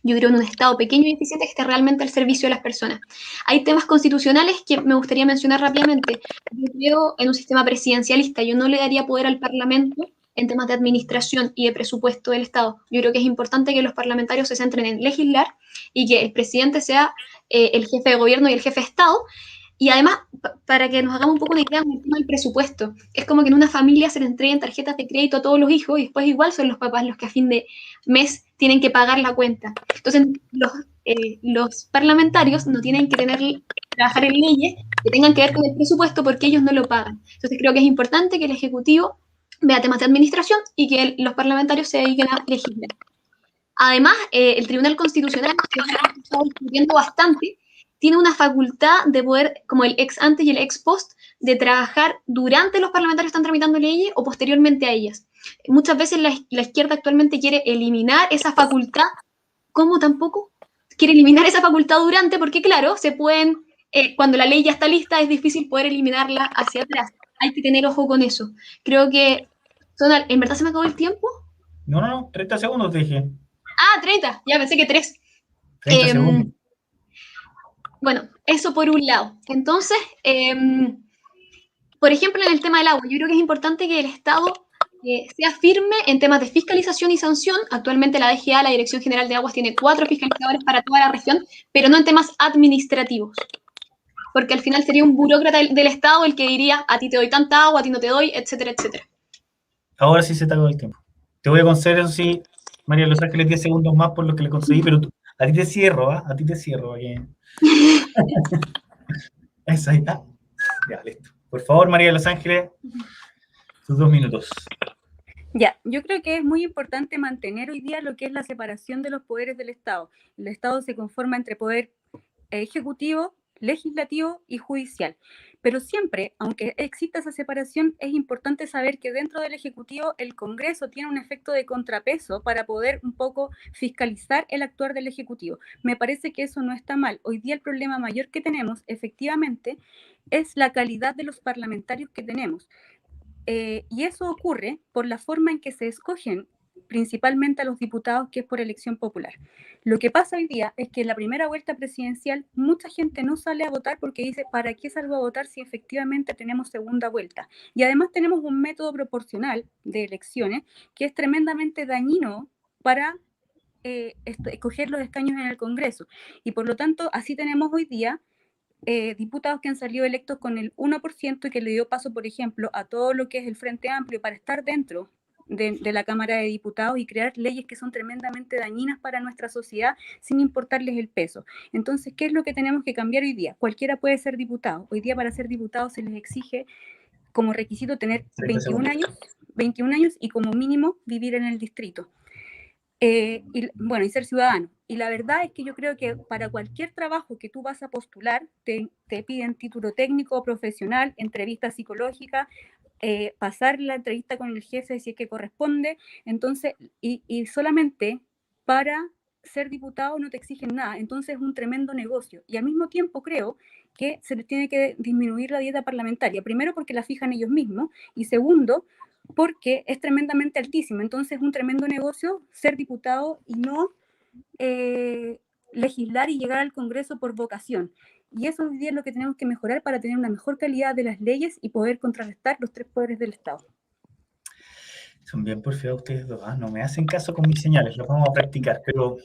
Yo creo en un Estado pequeño y eficiente que esté realmente al servicio de las personas. Hay temas constitucionales que me gustaría mencionar rápidamente. Yo creo en un sistema presidencialista. Yo no le daría poder al Parlamento en temas de administración y de presupuesto del Estado. Yo creo que es importante que los parlamentarios se centren en legislar y que el presidente sea el jefe de gobierno y el jefe de Estado. Y además, para que nos hagamos un poco una idea con el tema del presupuesto, es como que en una familia se le entreguen tarjetas de crédito a todos los hijos y después igual son los papás los que a fin de mes tienen que pagar la cuenta. Entonces, los parlamentarios no tienen que trabajar en leyes que tengan que ver con el presupuesto porque ellos no lo pagan. Entonces, creo que es importante que el Ejecutivo vea temas de administración y que los parlamentarios se dediquen a legislar. Además, el Tribunal Constitucional, que hemos estado discutiendo bastante, tiene una facultad de poder, como el ex ante y el ex post, de trabajar durante los parlamentarios están tramitando leyes o posteriormente a ellas. Muchas veces la izquierda actualmente quiere eliminar esa facultad, ¿cómo tampoco? Quiere eliminar esa facultad durante, porque claro, se pueden, cuando la ley ya está lista, es difícil poder eliminarla hacia atrás. Hay que tener ojo con eso. Creo que, ¿en verdad se me acabó el tiempo? No, 30 segundos te dije. Ah, 30, ya pensé que 3. 30 segundos. Bueno, eso por un lado. Entonces, por ejemplo, en el tema del agua, yo creo que es importante que el Estado sea firme en temas de fiscalización y sanción. Actualmente la DGA, la Dirección General de Aguas, tiene 4 fiscalizadores para toda la región, pero no en temas administrativos. Porque al final sería un burócrata del Estado el que diría, a ti te doy tanta agua, a ti no te doy, etcétera, etcétera. Ahora sí se te acabó el tiempo. Te voy a conceder, eso sí, María Los Ángeles, 10 segundos más por lo que le conseguí, pero a ti te cierro, ¿ah? A ti te cierro. Eso ahí está. Ya, listo. Por favor, María de Los Ángeles, sus 2 minutos. Ya, yo creo que es muy importante mantener hoy día lo que es la separación de los poderes del Estado. El Estado se conforma entre poder ejecutivo, legislativo y judicial. Pero siempre, aunque exista esa separación, es importante saber que dentro del Ejecutivo el Congreso tiene un efecto de contrapeso para poder un poco fiscalizar el actuar del Ejecutivo. Me parece que eso no está mal. Hoy día el problema mayor que tenemos, efectivamente, es la calidad de los parlamentarios que tenemos. Y eso ocurre por la forma en que se escogen principalmente a los diputados, que es por elección popular. Lo que pasa hoy día es que en la primera vuelta presidencial mucha gente no sale a votar porque dice, ¿para qué salgo a votar si efectivamente tenemos segunda vuelta? Y además tenemos un método proporcional de elecciones que es tremendamente dañino para escoger los escaños en el Congreso. Y por lo tanto, así tenemos hoy día diputados que han salido electos con el 1% y que le dio paso, por ejemplo, a todo lo que es el Frente Amplio para estar dentro de la Cámara de Diputados y crear leyes que son tremendamente dañinas para nuestra sociedad sin importarles el peso. Entonces, ¿qué es lo que tenemos que cambiar hoy día? Cualquiera puede ser diputado. Hoy día para ser diputado se les exige como requisito tener 21 años y como mínimo vivir en el distrito. Y ser ciudadano. Y la verdad es que yo creo que para cualquier trabajo que tú vas a postular, te piden título técnico, profesional, entrevista psicológica, pasar la entrevista con el jefe si es que corresponde. Entonces, y solamente para ser diputado no te exigen nada. Entonces es un tremendo negocio. Y al mismo tiempo creo que se les tiene que disminuir la dieta parlamentaria. Primero porque la fijan ellos mismos y segundo porque es tremendamente altísima. Entonces es un tremendo negocio ser diputado y no legislar y llegar al Congreso por vocación. Y eso hoy día es lo que tenemos que mejorar para tener una mejor calidad de las leyes y poder contrarrestar los tres poderes del Estado. Son bien porfiados ustedes dos, ¿eh? No me hacen caso con mis señales, las vamos a practicar, pero...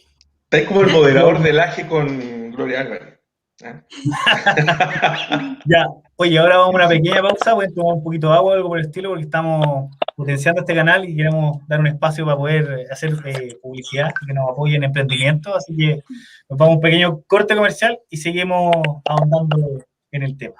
Estáis como el moderador del AGE con Gloria Álvarez. ¿Eh? Ya, oye, ahora vamos a una pequeña pausa, voy a tomar un poquito de agua o algo por el estilo, porque estamos potenciando este canal y queremos dar un espacio para poder hacer publicidad y que nos apoyen en emprendimiento, así que nos vamos a un pequeño corte comercial y seguimos ahondando en el tema.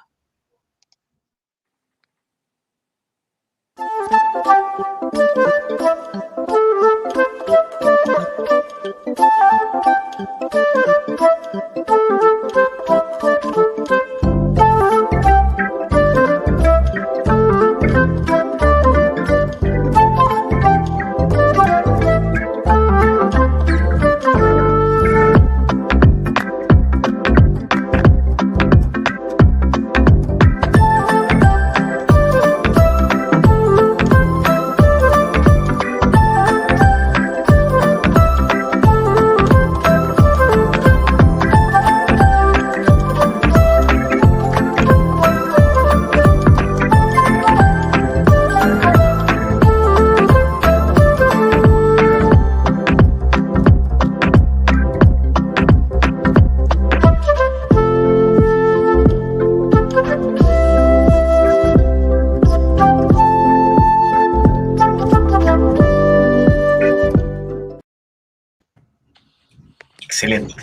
Excelente.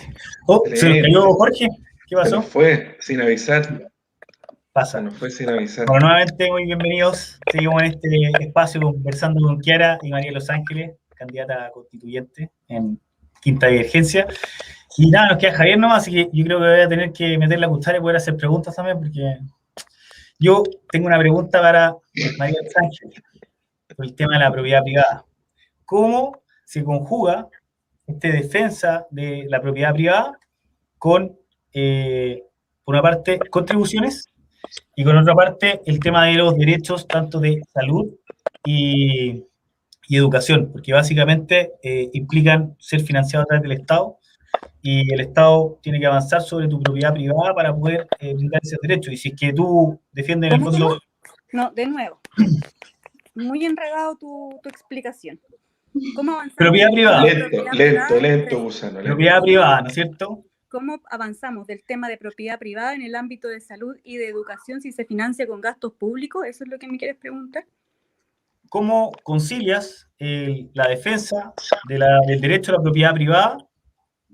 Oh, ¿se nos cayó Jorge? ¿Qué pasó? Se nos fue sin avisar. Pasa. Se nos fue sin avisar. Bueno, nuevamente muy bienvenidos. Seguimos en este espacio conversando con Kiara y María Los Ángeles, candidata constituyente en Quinta Divergencia. Y nada, nos queda Javier nomás, así que yo creo que voy a tener que meter la cuchara y poder hacer preguntas también, porque yo tengo una pregunta para María Los Ángeles por el tema de la propiedad privada. ¿Cómo se conjuga esta defensa de la propiedad privada con, por una parte, contribuciones y con otra parte, el tema de los derechos tanto de salud y educación? Porque básicamente implican ser financiados a través del Estado y el Estado tiene que avanzar sobre tu propiedad privada para poder brindar esos derechos. Y si es que tú defiendes en el fondo... No, de nuevo. Muy enredado tu explicación. ¿Cómo avanzamos? Propiedad privada. Lento, Gusano. Propiedad privada, ¿no es cierto? ¿Cómo avanzamos del tema de propiedad privada en el ámbito de salud y de educación si se financia con gastos públicos? ¿Eso es lo que me quieres preguntar? ¿Cómo concilias la defensa del derecho a la propiedad privada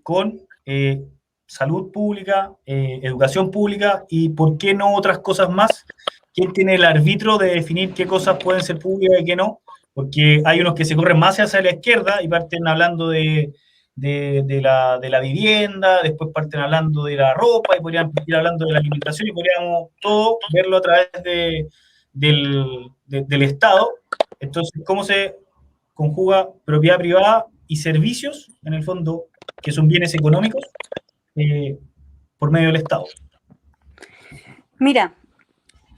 con salud pública, educación pública y, por qué no, otras cosas más? ¿Quién tiene el arbitrio de definir qué cosas pueden ser públicas y qué no? Porque hay unos que se corren más hacia la izquierda y parten hablando de de la vivienda, después parten hablando de la ropa y podrían ir hablando de la alimentación y podríamos todo verlo a través del Estado. Entonces, ¿cómo se conjuga propiedad privada y servicios, en el fondo, que son bienes económicos, por medio del Estado? Mira,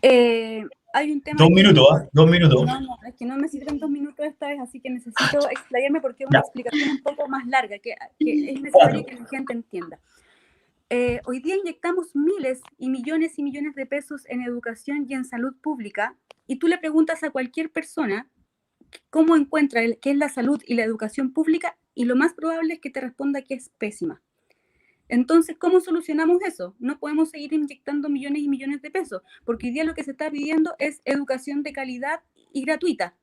hay un tema... 2 minutos, ¿eh? 2 minutos. No, es que no me sirven 2 minutos esta vez, así que necesito explayarme porque es una explicación un poco más larga, que es necesario que la gente entienda. Hoy día inyectamos miles y millones de pesos en educación y en salud pública, y tú le preguntas a cualquier persona cómo encuentra qué es la salud y la educación pública, y lo más probable es que te responda que es pésima. Entonces, ¿cómo solucionamos eso? No podemos seguir inyectando millones y millones de pesos, porque hoy día lo que se está pidiendo es educación de calidad y gratuita.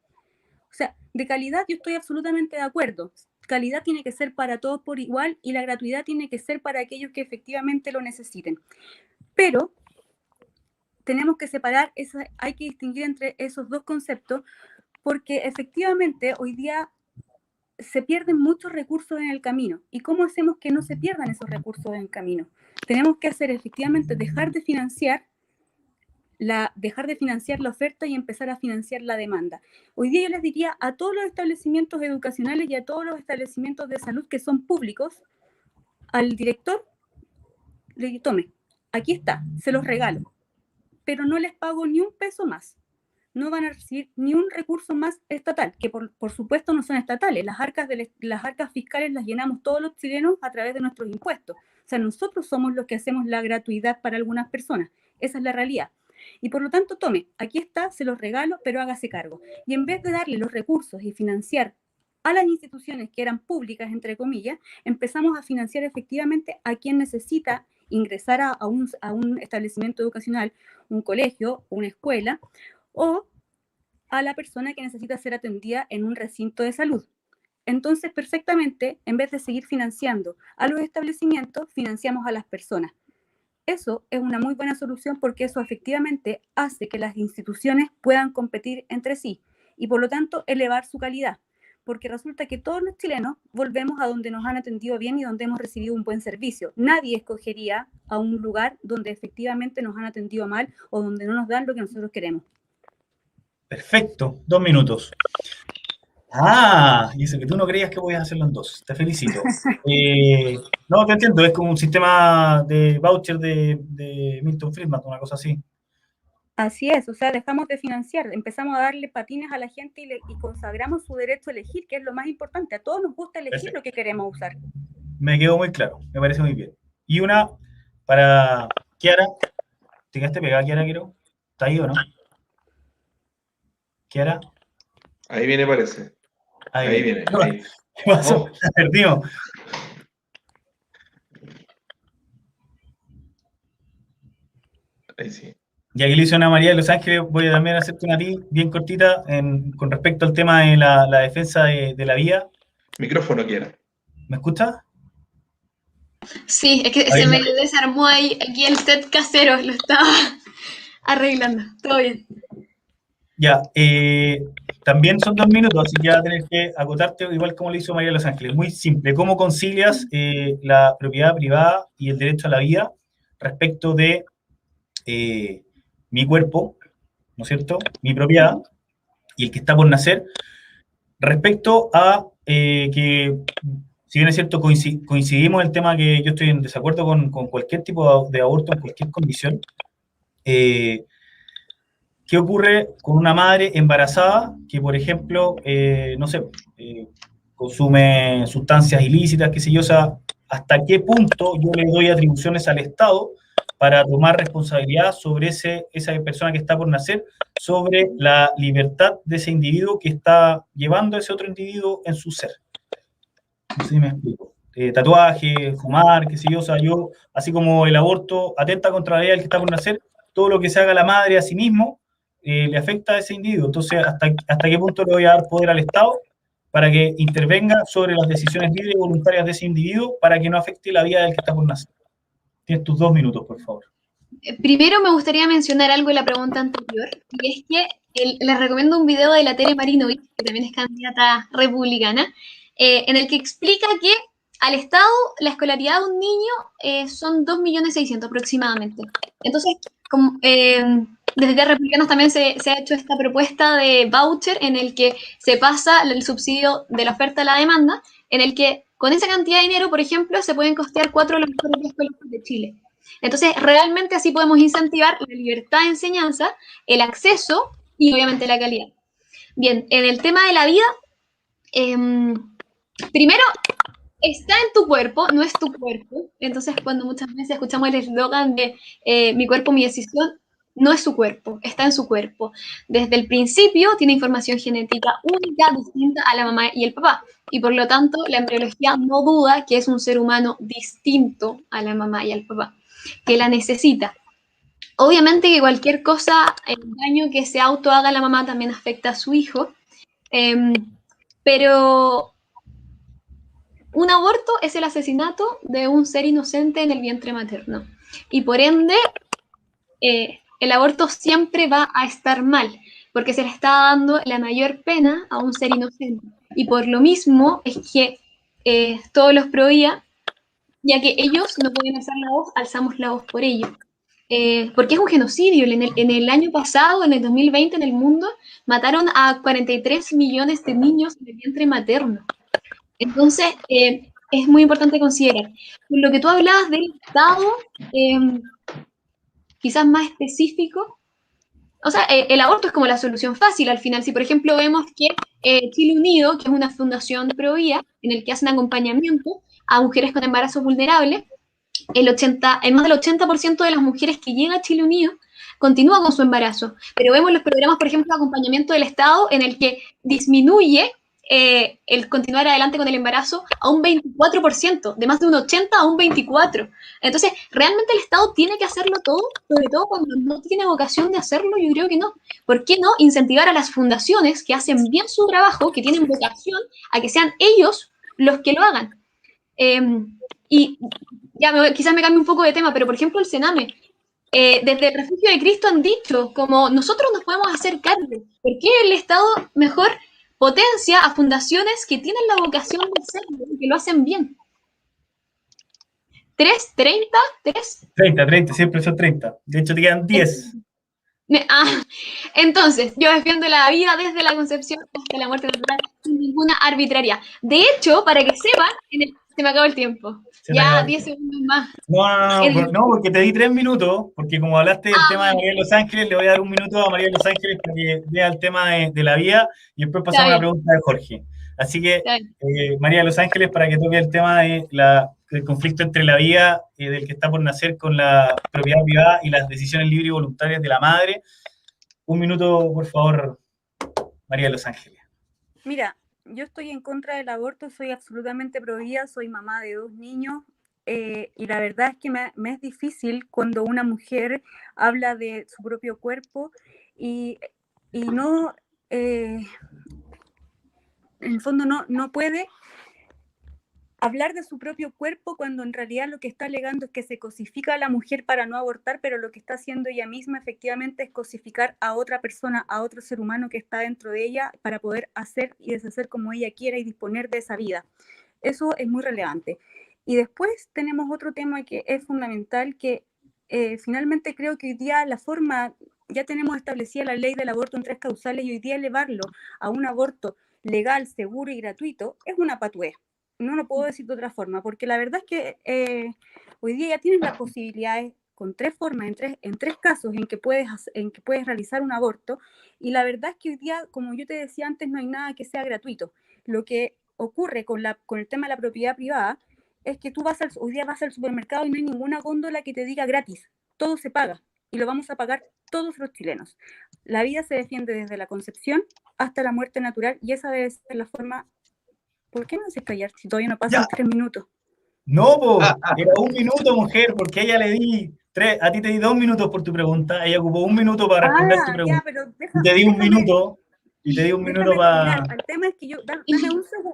O sea, de calidad yo estoy absolutamente de acuerdo. Calidad tiene que ser para todos por igual y la gratuidad tiene que ser para aquellos que efectivamente lo necesiten. Pero tenemos que separar, hay que distinguir entre esos dos conceptos, porque efectivamente hoy día se pierden muchos recursos en el camino. ¿Y cómo hacemos que no se pierdan esos recursos en el camino? Tenemos que hacer efectivamente dejar de financiar la oferta y empezar a financiar la demanda. Hoy día yo les diría a todos los establecimientos educacionales y a todos los establecimientos de salud que son públicos, al director, le digo, tome, aquí está, se los regalo, pero no les pago ni un peso más. No van a recibir ni un recurso más estatal, que por supuesto no son estatales. Las arcas fiscales las llenamos todos los chilenos a través de nuestros impuestos. O sea, nosotros somos los que hacemos la gratuidad para algunas personas. Esa es la realidad. Y por lo tanto, tome, aquí está, se los regalo, pero hágase cargo. Y en vez de darle los recursos y financiar a las instituciones que eran públicas, entre comillas, empezamos a financiar efectivamente a quien necesita ingresar a un establecimiento educacional, un colegio, una escuela, o a la persona que necesita ser atendida en un recinto de salud. Entonces, perfectamente, en vez de seguir financiando a los establecimientos, financiamos a las personas. Eso es una muy buena solución porque eso efectivamente hace que las instituciones puedan competir entre sí y, por lo tanto, elevar su calidad. Porque resulta que todos los chilenos volvemos a donde nos han atendido bien y donde hemos recibido un buen servicio. Nadie escogería a un lugar donde efectivamente nos han atendido mal o donde no nos dan lo que nosotros queremos. Perfecto, 2 minutos. Y eso que tú no creías que podías hacerlo en 2. Te felicito. No, te entiendo, es como un sistema de voucher de Milton Friedman, una cosa así. Así es, o sea, dejamos de financiar, empezamos a darle patines a la gente y consagramos su derecho a elegir, que es lo más importante. A todos nos gusta elegir Perfecto. Lo que queremos usar. Me quedó muy claro, me parece muy bien. Y una para Kiara. ¿Te quedaste pegada, Kiara, quiero? ¿Está ahí o no? Kiara. Ahí viene, parece. Ahí viene. Ahí. ¿Qué pasó? Oh. La perdimos. Ahí sí. Y aquí le hizo Ana María de Los Ángeles, voy a también hacerte una ti bien cortita con respecto al tema de la defensa de la vida. Micrófono, Kiara. ¿Me escuchas? Sí, es que ahí se me desarmó aquí el set casero, lo estaba arreglando. Todo bien. Ya, también son 2 minutos, así que vas a tener que acotarte igual como le hizo María de Los Ángeles. Muy simple, ¿cómo concilias la propiedad privada y el derecho a la vida respecto de mi cuerpo, ¿no es cierto?, mi propiedad y el que está por nacer, respecto a que, si bien es cierto, coincidimos en el tema que yo estoy en desacuerdo con cualquier tipo de aborto en cualquier condición, ¿qué ocurre con una madre embarazada que, por ejemplo, no sé, consume sustancias ilícitas, qué sé yo? O sea, ¿hasta qué punto yo le doy atribuciones al Estado para tomar responsabilidad sobre esa persona que está por nacer, sobre la libertad de ese individuo que está llevando a ese otro individuo en su ser? No sé si me explico. Tatuaje, fumar, qué sé yo, o sea, yo, así como el aborto atenta contra la vida del que está por nacer, todo lo que se haga la madre a sí mismo le afecta a ese individuo. Entonces, ¿hasta qué punto le voy a dar poder al Estado para que intervenga sobre las decisiones libres y voluntarias de ese individuo para que no afecte la vida del que está por nacer? Tienes tus 2 minutos, por favor. Primero me gustaría mencionar algo en la pregunta anterior, y es que les recomiendo un video de la Tere Marinovich, que también es candidata republicana, en el que explica que al Estado, la escolaridad de un niño son 2.600.000 aproximadamente. Entonces, desde Republicanos también se ha hecho esta propuesta de voucher en el que se pasa el subsidio de la oferta a la demanda, en el que con esa cantidad de dinero, por ejemplo, se pueden costear 4 de los mejores colegios de Chile. Entonces, realmente así podemos incentivar la libertad de enseñanza, el acceso y obviamente la calidad. Bien, en el tema de la vida, primero, está en tu cuerpo, no es tu cuerpo. Entonces, cuando muchas veces escuchamos el eslogan de mi cuerpo, mi decisión, no es su cuerpo, está en su cuerpo. Desde el principio tiene información genética única, distinta a la mamá y el papá. Y por lo tanto, la embriología no duda que es un ser humano distinto a la mamá y al papá, que la necesita. Obviamente que cualquier cosa, el daño que se autohaga la mamá también afecta a su hijo, pero un aborto es el asesinato de un ser inocente en el vientre materno. Y por ende, el aborto siempre va a estar mal, porque se le está dando la mayor pena a un ser inocente. Y por lo mismo es que todos los pro vida, ya que ellos no pueden alzar la voz, alzamos la voz por ellos. Porque es un genocidio. En el año pasado, en el 2020, en el mundo, mataron a 43 millones de niños en el vientre materno. Entonces, es muy importante considerar. Lo que tú hablabas del Estado, quizás más específico, o sea, el aborto es como la solución fácil al final. Si, por ejemplo, vemos que Chile Unido, que es una fundación pro vida, en el que hacen acompañamiento a mujeres con embarazos vulnerables, más del 80% de las mujeres que llegan a Chile Unido continúa con su embarazo. Pero vemos los programas, por ejemplo, de acompañamiento del Estado, en el que disminuye el continuar adelante con el embarazo a un 24%, de más de un 80 a un 24%. Entonces, ¿realmente el Estado tiene que hacerlo todo? Sobre todo cuando no tiene vocación de hacerlo, yo creo que no. ¿Por qué no incentivar a las fundaciones que hacen bien su trabajo, que tienen vocación, a que sean ellos los que lo hagan? Y ya quizás me cambie un poco de tema, pero por ejemplo el Sename, desde el Refugio de Cristo han dicho, como nosotros nos podemos hacer cargo, ¿por qué el Estado mejor potencia a fundaciones que tienen la vocación de hacerlo y que lo hacen bien? 3, 30, 3. 30, siempre son 30. De hecho, te quedan 10. Entonces, yo defiendo la vida desde la concepción hasta la muerte natural sin ninguna arbitrariedad. De hecho, para que sepan, se me acabó el tiempo. Ya 10 segundos más. No, porque te di 3 minutos, porque como hablaste del tema de María de Los Ángeles, le voy a dar un minuto a María de Los Ángeles para que vea el tema de la vida y después pasamos a la pregunta de Jorge. Así que, María de Los Ángeles, para que toque el tema del conflicto entre la vida del que está por nacer con la propiedad privada y las decisiones libres y voluntarias de la madre. Un minuto, por favor, María de Los Ángeles. Mira, yo estoy en contra del aborto, soy absolutamente pro vida, soy mamá de 2 niños, y la verdad es que me es difícil cuando una mujer habla de su propio cuerpo y no, en el fondo no puede hablar de su propio cuerpo cuando en realidad lo que está alegando es que se cosifica a la mujer para no abortar, pero lo que está haciendo ella misma efectivamente es cosificar a otra persona, a otro ser humano que está dentro de ella para poder hacer y deshacer como ella quiera y disponer de esa vida. Eso es muy relevante. Y después tenemos otro tema que es fundamental, que finalmente creo que hoy día la forma, ya tenemos establecida la ley del aborto en 3 causales y hoy día elevarlo a un aborto legal, seguro y gratuito es una patuea. No lo puedo decir de otra forma, porque la verdad es que hoy día ya tienes las posibilidades con 3 formas, en tres casos en que puedes realizar un aborto, y la verdad es que hoy día, como yo te decía antes, no hay nada que sea gratuito. Lo que ocurre con el tema de la propiedad privada es que hoy día vas al supermercado y no hay ninguna góndola que te diga gratis, todo se paga, y lo vamos a pagar todos los chilenos. La vida se defiende desde la concepción hasta la muerte natural, y esa debe ser la forma. ¿Por qué me haces callar si todavía no pasan 3 minutos? No, era 1 minuto, mujer, porque a ella le di 3, a ti te di 2 minutos por tu pregunta, ella ocupó 1 minuto para responder tu pregunta. Ya, pero te di un minuto, y te di un minuto para... El tema es que dame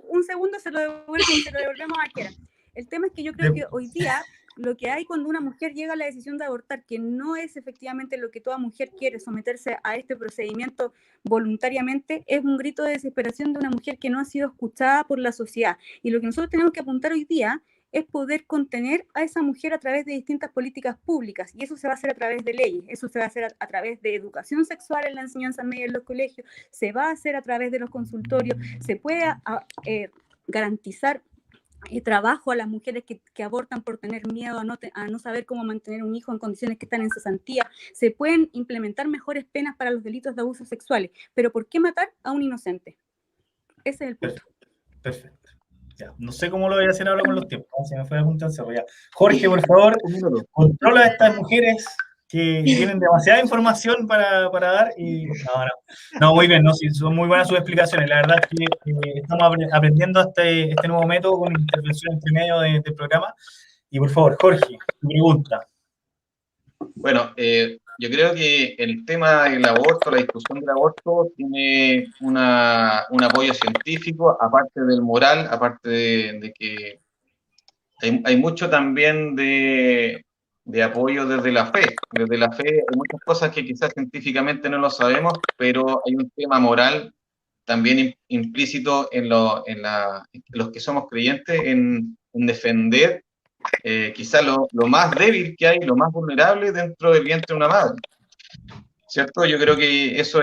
un segundo, se lo devolvemos a Kera. El tema es que yo creo que hoy día lo que hay cuando una mujer llega a la decisión de abortar, que no es efectivamente lo que toda mujer quiere, someterse a este procedimiento voluntariamente, es un grito de desesperación de una mujer que no ha sido escuchada por la sociedad. Y lo que nosotros tenemos que apuntar hoy día es poder contener a esa mujer a través de distintas políticas públicas, y eso se va a hacer a través de leyes, eso se va a hacer a través de educación sexual en la enseñanza media en los colegios, se va a hacer a través de los consultorios, se puede garantizar trabajo a las mujeres que abortan por tener miedo a no saber cómo mantener un hijo en condiciones que están en cesantía. Se pueden implementar mejores penas para los delitos de abusos sexuales, pero ¿por qué matar a un inocente? Ese es el punto. Perfecto. Ya, no sé cómo lo voy a hacer ahora con los tiempos, se me fue la punta en cerro ya. Jorge, por favor, controla a estas mujeres que tienen demasiada información para dar y no, muy bien, no, sí, son muy buenas sus explicaciones. La verdad es que estamos aprendiendo este nuevo método con intervención entre medio del programa. Y por favor, Jorge, tu pregunta. Bueno, yo creo que el tema del aborto, la discusión del aborto, tiene un apoyo científico, aparte del moral, aparte de que hay mucho también de apoyo desde la fe. Desde la fe hay muchas cosas que quizás científicamente no lo sabemos, pero hay un tema moral también implícito en los que somos creyentes, en defender quizás lo más débil que hay, lo más vulnerable dentro del vientre de una madre. ¿Cierto? Yo creo que eso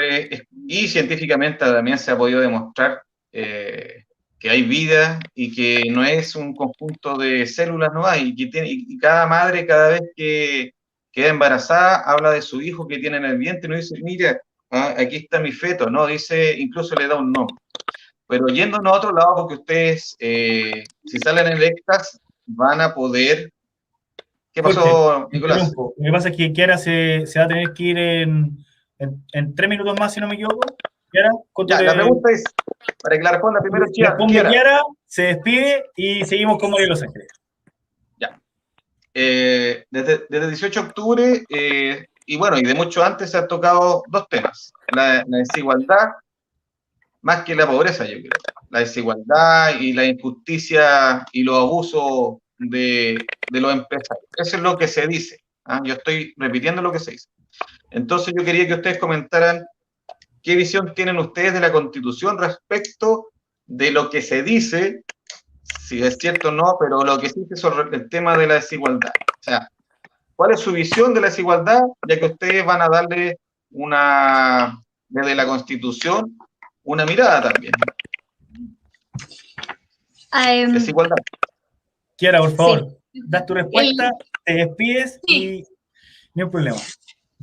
y científicamente también se ha podido demostrar que hay vida y que no es un conjunto de células nomás, y cada madre, cada vez que queda embarazada, habla de su hijo que tiene en el vientre, no dice, mira, aquí está mi feto, no, dice, incluso le da un nombre. Pero yéndonos a otro lado, porque ustedes, si salen en el ECTAS, van a poder... ¿Qué pasó, Nicolás? Lo que pasa es que Kiara se va a tener que ir en 3 minutos más, si no me equivoco. Kiara, ya, la pregunta es, para que la responda primero Kiara, se despide y seguimos con María Los Ángeles. Ya. Desde 18 de octubre, y bueno, y de mucho antes se han tocado dos temas. La desigualdad, más que la pobreza, yo creo. La desigualdad y la injusticia y los abusos de los empresarios. Eso es lo que se dice. Yo estoy repitiendo lo que se dice. Entonces yo quería que ustedes comentaran qué visión tienen ustedes de la Constitución respecto de lo que se dice, si es cierto o no, pero lo que se dice sobre el tema de la desigualdad. O sea, ¿cuál es su visión de la desigualdad? Ya que ustedes van a darle desde la Constitución, una mirada también. Desigualdad. Kiara, por favor, das tu respuesta, te despides y no hay problema.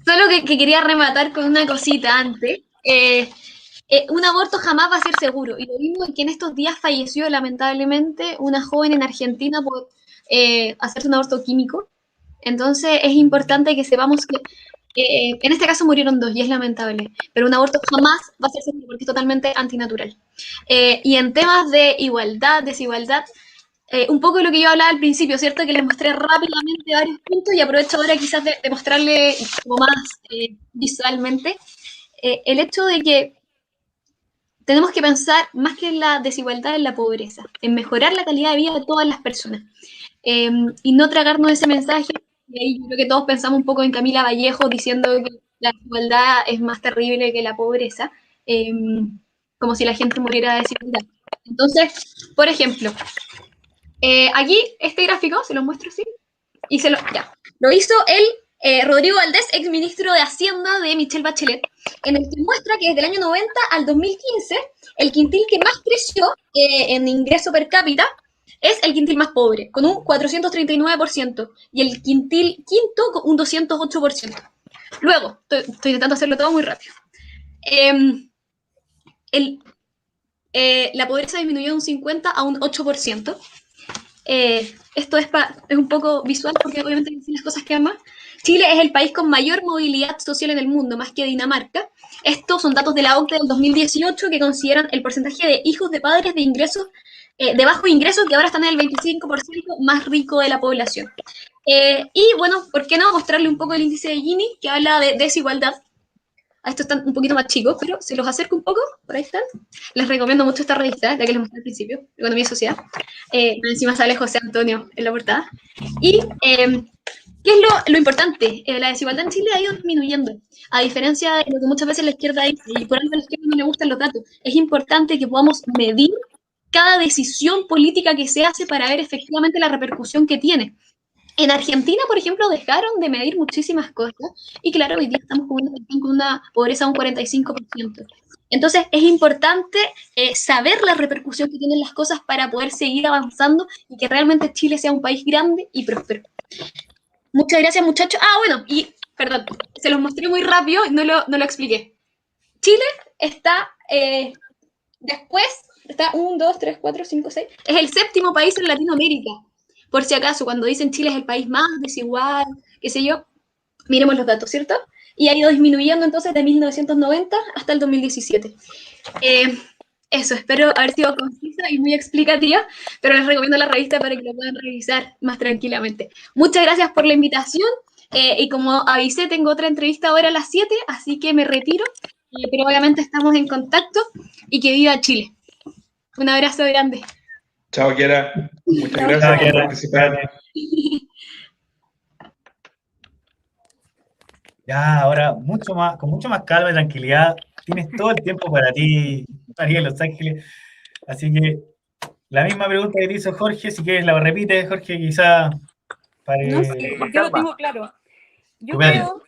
Solo que quería rematar con una cosita antes. Un aborto jamás va a ser seguro. Y lo vimos que en estos días falleció lamentablemente una joven en Argentina por hacerse un aborto químico. Entonces es importante que sepamos que en este caso murieron 2 y es lamentable, pero un aborto jamás va a ser seguro porque es totalmente antinatural. Y en temas de igualdad, desigualdad, un poco de lo que yo hablaba al principio, ¿cierto? Que les mostré rápidamente varios puntos y aprovecho ahora quizás de mostrarle como más visualmente el hecho de que tenemos que pensar más que en la desigualdad, en la pobreza, en mejorar la calidad de vida de todas las personas y no tragarnos ese mensaje. Y ahí yo creo que todos pensamos un poco en Camila Vallejo diciendo que la desigualdad es más terrible que la pobreza, como si la gente muriera de desigualdad. Entonces, por ejemplo, aquí este gráfico, se lo muestro así, y lo hizo Rodrigo Valdés, exministro de Hacienda de Michelle Bachelet, en el que muestra que desde el año 90 al 2015, el quintil que más creció en ingreso per cápita es el quintil más pobre, con un 439%, y el quintil quinto con un 208%. Luego, estoy intentando hacerlo todo muy rápido. La pobreza disminuyó de un 50 a un 8%. Esto es un poco visual porque obviamente dicen las cosas que aman. Chile es el país con mayor movilidad social en el mundo, más que Dinamarca. Estos son datos de la OCDE del 2018 que consideran el porcentaje de hijos de padres de ingresos de bajo ingreso, que ahora están en el 25% más rico de la población. Y bueno, ¿por qué no mostrarle un poco el índice de Gini, que habla de desigualdad? A estos están un poquito más chicos, pero se los acerco un poco, por ahí están. Les recomiendo mucho esta revista, la que les mostré al principio, Economía y Sociedad. Encima sale José Antonio en la portada. Y, ¿qué es lo importante? La desigualdad en Chile ha ido disminuyendo, a diferencia de lo que muchas veces la izquierda dice, y por algo a la izquierda no le gustan los datos. Es importante que podamos medir cada decisión política que se hace para ver efectivamente la repercusión que tiene. En Argentina, por ejemplo, dejaron de medir muchísimas cosas y claro, hoy día estamos con una pobreza de un 45%. Entonces, es importante saber la repercusión que tienen las cosas para poder seguir avanzando y que realmente Chile sea un país grande y próspero. Muchas gracias, muchachos. Ah, bueno, y perdón, se los mostré muy rápido y no lo expliqué. Chile está después, está 1, 2, 3, 4, 5, 6. Es el 7º país en Latinoamérica. Por si acaso, cuando dicen Chile es el país más desigual, qué sé yo, miremos los datos, ¿cierto? Y ha ido disminuyendo entonces de 1990 hasta el 2017. Eso, espero haber sido concisa y muy explicativa, pero les recomiendo la revista para que lo puedan revisar más tranquilamente. Muchas gracias por la invitación y como avisé, tengo otra entrevista ahora a las 7, así que me retiro, pero obviamente estamos en contacto y que viva Chile. Un abrazo grande. Chao, Kiara. Muchas Chao, gracias por Kiara. participar. Ya, ahora, con mucho más calma y tranquilidad, tienes todo el tiempo para ti, María de Los Ángeles. Así que la misma pregunta que te hizo Jorge, si quieres la repites, Jorge, quizá para... No, sí, yo lo tengo claro. Yo creo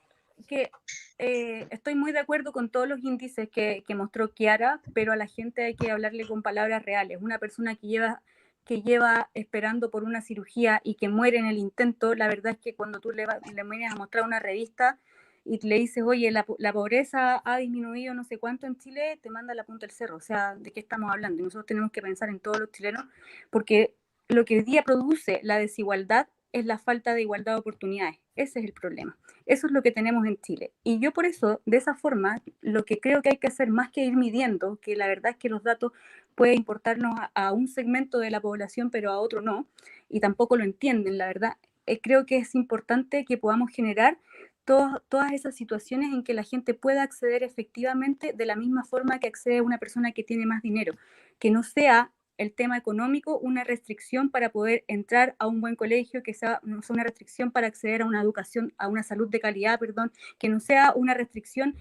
que estoy muy de acuerdo con todos los índices que mostró Kiara, pero a la gente hay que hablarle con palabras reales. Una persona que lleva esperando por una cirugía y que muere en el intento, la verdad es que cuando tú le vienes a mostrar una revista y le dices, oye, la pobreza ha disminuido no sé cuánto en Chile, te manda la punta del cerro. O sea, ¿de qué estamos hablando? Y nosotros tenemos que pensar en todos los chilenos, porque lo que hoy día produce la desigualdad es la falta de igualdad de oportunidades. Ese es el problema. Eso es lo que tenemos en Chile. Y yo por eso, de esa forma, lo que creo que hay que hacer más que ir midiendo, que la verdad es que los datos pueden importarnos a un segmento de la población, pero a otro no, y tampoco lo entienden, la verdad. Creo que es importante que podamos generar todas esas situaciones en que la gente pueda acceder efectivamente de la misma forma que accede una persona que tiene más dinero, que no sea el tema económico una restricción para poder entrar a un buen colegio, que sea una restricción para acceder a una educación, a una salud de calidad, perdón, que no sea una restricción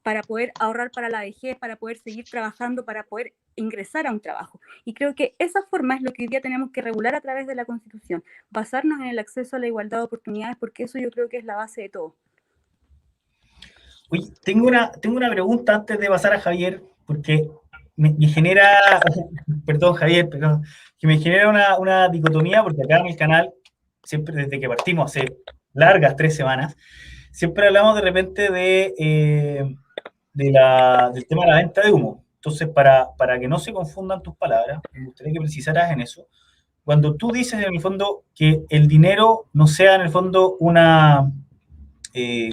para poder ahorrar para la vejez, para poder seguir trabajando, para poder ingresar a un trabajo. Y creo que esa forma es lo que hoy día tenemos que regular a través de la Constitución, basarnos en el acceso a la igualdad de oportunidades, porque eso yo creo que es la base de todo. Oye, tengo una pregunta antes de pasar a Javier, porque me genera, perdón Javier, pero que me genera una dicotomía, porque acá en el canal, siempre desde que partimos hace largas 3 semanas, siempre hablamos de repente del tema de la venta de humo. Entonces, para que no se confundan tus palabras, me gustaría que precisaras en eso. Cuando tú dices en el fondo que el dinero no sea en el fondo una...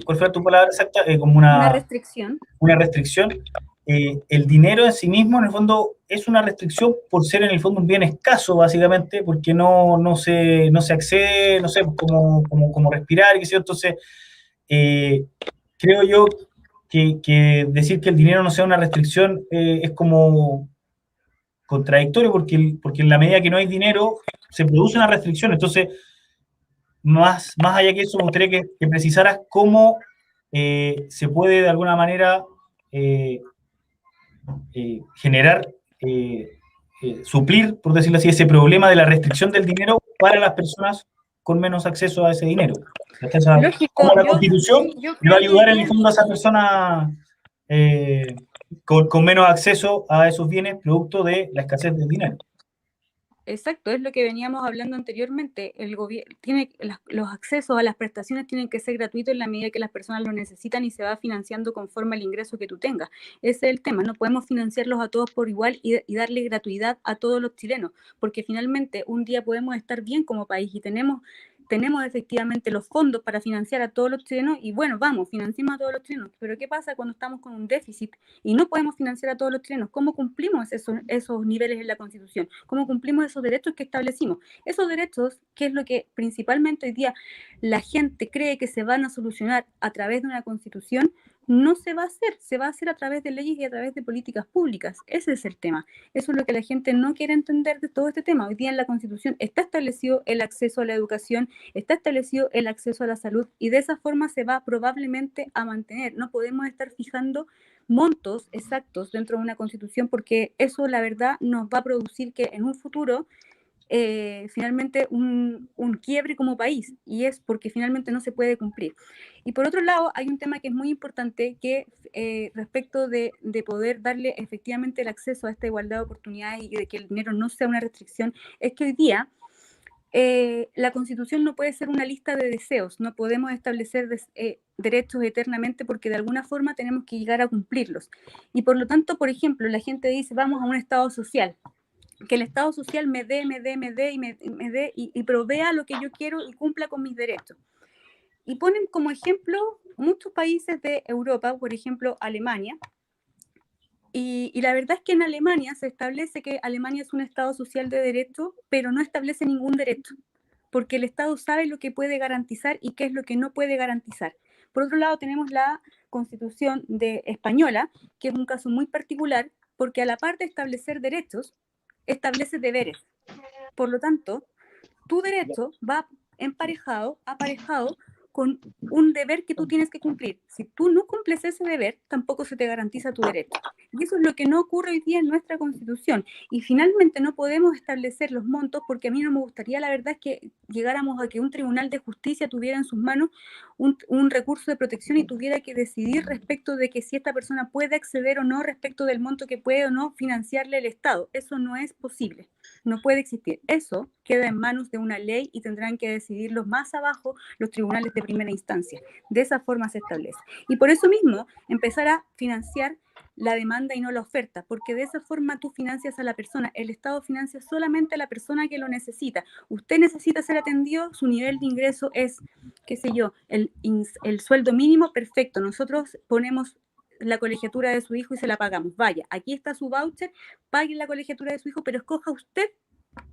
¿cuál fue tu palabra exacta? Como Una restricción. Una restricción. El dinero en sí mismo, en el fondo, es una restricción por ser en el fondo un bien escaso, básicamente, porque no se accede, no sé, como respirar, y qué sé yo. Entonces, creo yo que decir que el dinero no sea una restricción es como contradictorio, porque en la medida que no hay dinero, se produce una restricción. Entonces, más allá que eso, me gustaría que precisaras cómo se puede de alguna manera generar, suplir, por decirlo así, ese problema de la restricción del dinero para las personas con menos acceso a ese dinero. Lógico, como la Constitución le va a ayudar en el fondo a esa persona con menos acceso a esos bienes producto de la escasez del dinero. Exacto, es lo que veníamos hablando anteriormente. El gobierno tiene los accesos a las prestaciones tienen que ser gratuitos en la medida que las personas lo necesitan y se va financiando conforme al ingreso que tú tengas. Ese es el tema. No podemos financiarlos a todos por igual y darle gratuidad a todos los chilenos, porque finalmente un día podemos estar bien como país y tenemos efectivamente los fondos para financiar a todos los chilenos y bueno, vamos, financiamos a todos los chilenos, pero ¿qué pasa cuando estamos con un déficit y no podemos financiar a todos los chilenos? ¿Cómo cumplimos esos niveles en la Constitución? ¿Cómo cumplimos esos derechos que establecimos? Esos derechos, que es lo que principalmente hoy día la gente cree que se van a solucionar a través de una Constitución, no se va a hacer a través de leyes y a través de políticas públicas. Ese es el tema. Eso es lo que la gente no quiere entender de todo este tema. Hoy día en la Constitución está establecido el acceso a la educación, está establecido el acceso a la salud, y de esa forma se va probablemente a mantener. No podemos estar fijando montos exactos dentro de una Constitución, porque eso, la verdad, nos va a producir que en un futuro finalmente un quiebre como país, y es porque finalmente no se puede cumplir. Y por otro lado, hay un tema que es muy importante, que respecto de poder darle efectivamente el acceso a esta igualdad de oportunidades y de que el dinero no sea una restricción, es que hoy día la Constitución no puede ser una lista de deseos, no podemos establecer derechos eternamente, porque de alguna forma tenemos que llegar a cumplirlos. Y por lo tanto, por ejemplo, la gente dice, vamos a un Estado social, que el Estado social me dé y provea lo que yo quiero y cumpla con mis derechos. Y ponen como ejemplo muchos países de Europa, por ejemplo, Alemania. Y la verdad es que en Alemania se establece que Alemania es un Estado social de derecho, pero no establece ningún derecho, porque el Estado sabe lo que puede garantizar y qué es lo que no puede garantizar. Por otro lado, tenemos la Constitución española, que es un caso muy particular, porque a la par de establecer derechos, establece deberes. Por lo tanto, tu derecho va aparejado con un deber que tú tienes que cumplir. Si tú no cumples ese deber, tampoco se te garantiza tu derecho. Y eso es lo que no ocurre hoy día en nuestra Constitución. Y finalmente no podemos establecer los montos, porque a mí no me gustaría, la verdad, es que llegáramos a que un tribunal de justicia tuviera en sus manos un recurso de protección y tuviera que decidir respecto de que si esta persona puede acceder o no, respecto del monto que puede o no financiarle el Estado. Eso no es posible. No puede existir. Eso queda en manos de una ley y tendrán que decidirlo más abajo los tribunales de primera instancia. De esa forma se establece. Y por eso mismo, empezar a financiar la demanda y no la oferta, porque de esa forma tú financias a la persona. El Estado financia solamente a la persona que lo necesita. Usted necesita ser atendido, su nivel de ingreso es, qué sé yo, el sueldo mínimo, perfecto. Nosotros ponemos la colegiatura de su hijo y se la pagamos. Vaya, aquí está su voucher, pague la colegiatura de su hijo, pero escoja usted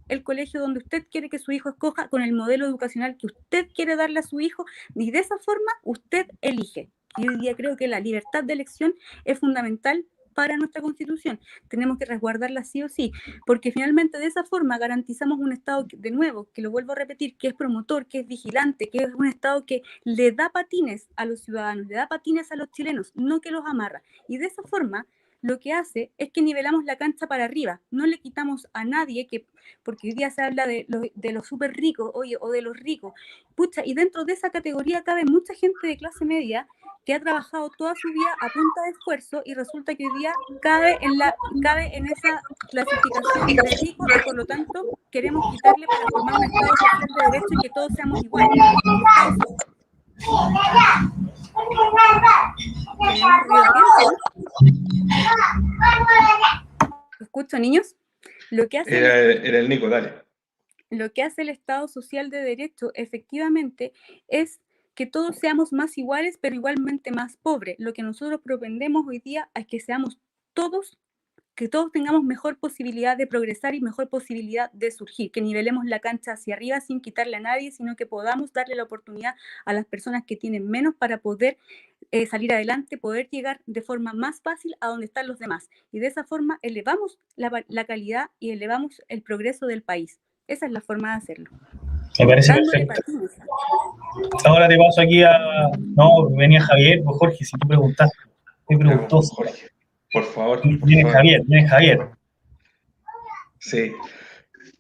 el colegio donde usted quiere que su hijo escoja, con el modelo educacional que usted quiere darle a su hijo, y de esa forma usted elige. Y hoy día creo que la libertad de elección es fundamental para nuestra Constitución. Tenemos que resguardarla sí o sí, porque finalmente de esa forma garantizamos un Estado, de nuevo, que lo vuelvo a repetir, que es promotor, que es vigilante, que es un Estado que le da patines a los ciudadanos, le da patines a los chilenos, no que los amarra. Y de esa forma lo que hace es que nivelamos la cancha para arriba, no le quitamos a nadie, porque hoy día se habla de los súper ricos, oye, o de los ricos, pucha, y dentro de esa categoría cabe mucha gente de clase media que ha trabajado toda su vida a punta de esfuerzo, y resulta que hoy día cabe en esa clasificación de ricos, y por lo tanto queremos quitarle para formar un Estado social de derecho y que todos seamos iguales. ¿Escucho, niños? Lo que hace era el Nico, dale. Lo que hace el Estado social de derecho, efectivamente, es que todos seamos más iguales, pero igualmente más pobres. Lo que nosotros propendemos hoy día es que seamos todos, que todos tengamos mejor posibilidad de progresar y mejor posibilidad de surgir, que nivelemos la cancha hacia arriba sin quitarle a nadie, sino que podamos darle la oportunidad a las personas que tienen menos para poder salir adelante, poder llegar de forma más fácil a donde están los demás. Y de esa forma elevamos la calidad y elevamos el progreso del país. Esa es la forma de hacerlo. Me parece perfecto. Ahora te paso aquí a... No, venía Javier, pues Jorge, si tú preguntas. Te preguntó. Jorge, por favor. Viene Javier. Sí.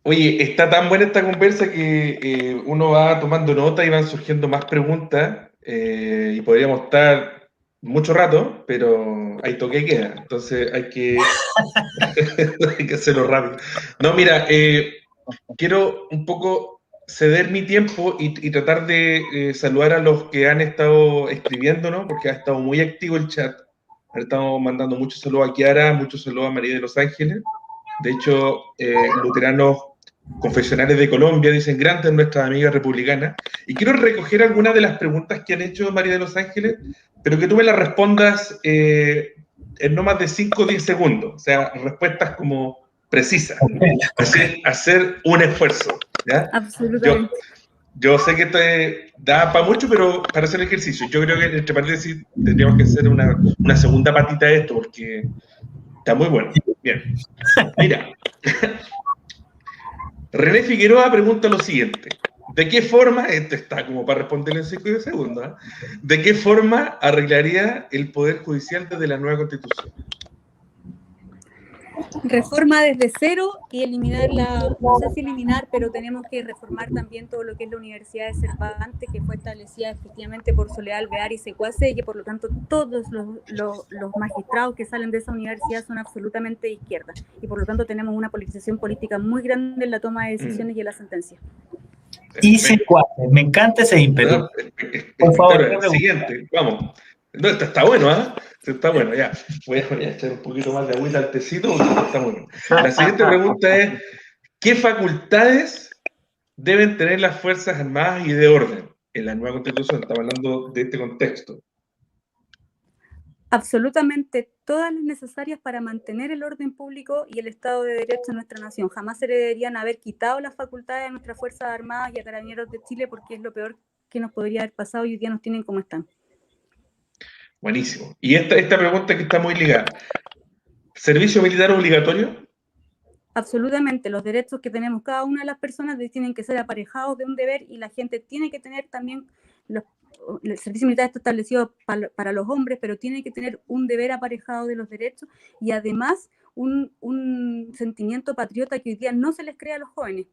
Oye, está tan buena esta conversa que uno va tomando nota y van surgiendo más preguntas, y podríamos estar mucho rato, pero hay toque y queda, entonces hay que hacerlo rápido. No, mira, quiero un poco ceder mi tiempo y tratar de saludar a los que han estado escribiendo, porque ha estado muy activo el chat. Estamos mandando muchos saludos a Kiara, muchos saludos a María de Los Ángeles. De hecho, luteranos confesionales de Colombia dicen grandes nuestras amigas republicanas. Y quiero recoger algunas de las preguntas que han hecho María de Los Ángeles, pero que tú me las respondas en no más de 5 o 10 segundos. O sea, respuestas como precisas. Hacer un esfuerzo, ¿ya? Absolutamente. Yo sé que esto da para mucho, pero para hacer ejercicio. Yo creo que entre paréntesis tendríamos que hacer una segunda patita de esto, porque está muy bueno. Bien. Mira. René Figueroa pregunta lo siguiente. ¿De qué forma, esto está como para responderle en 5 segundos, ¿eh? ¿De qué forma arreglaría el Poder Judicial desde la nueva Constitución? Reforma desde cero y eliminar no sé si eliminar, pero tenemos que reformar también todo lo que es la Universidad de Cervantes, que fue establecida efectivamente por Soledad Alvear y Secuace, y que por lo tanto todos los magistrados que salen de esa universidad son absolutamente de izquierda, y por lo tanto tenemos una politización política muy grande en la toma de decisiones y en la sentencia. Y Secuace, me encanta ese ímpetu. No, por favor, siguiente, vamos. No, está bueno, ¿eh? Está bueno, ya. Voy a echar un poquito más de agüita al tecito porque está bueno. La siguiente pregunta es, ¿qué facultades deben tener las Fuerzas Armadas y de orden en la nueva Constitución? Estamos hablando de este contexto. Absolutamente todas las necesarias para mantener el orden público y el Estado de Derecho en nuestra nación. Jamás se le deberían haber quitado las facultades a nuestras Fuerzas Armadas y a Carabineros de Chile, porque es lo peor que nos podría haber pasado y hoy día nos tienen como están. Buenísimo. Y esta pregunta que está muy ligada. ¿Servicio militar obligatorio? Absolutamente. Los derechos que tenemos cada una de las personas tienen que ser aparejados de un deber, y la gente tiene que tener también el servicio militar está establecido para los hombres, pero tiene que tener un deber aparejado de los derechos y además un sentimiento patriota que hoy día no se les crea a los jóvenes.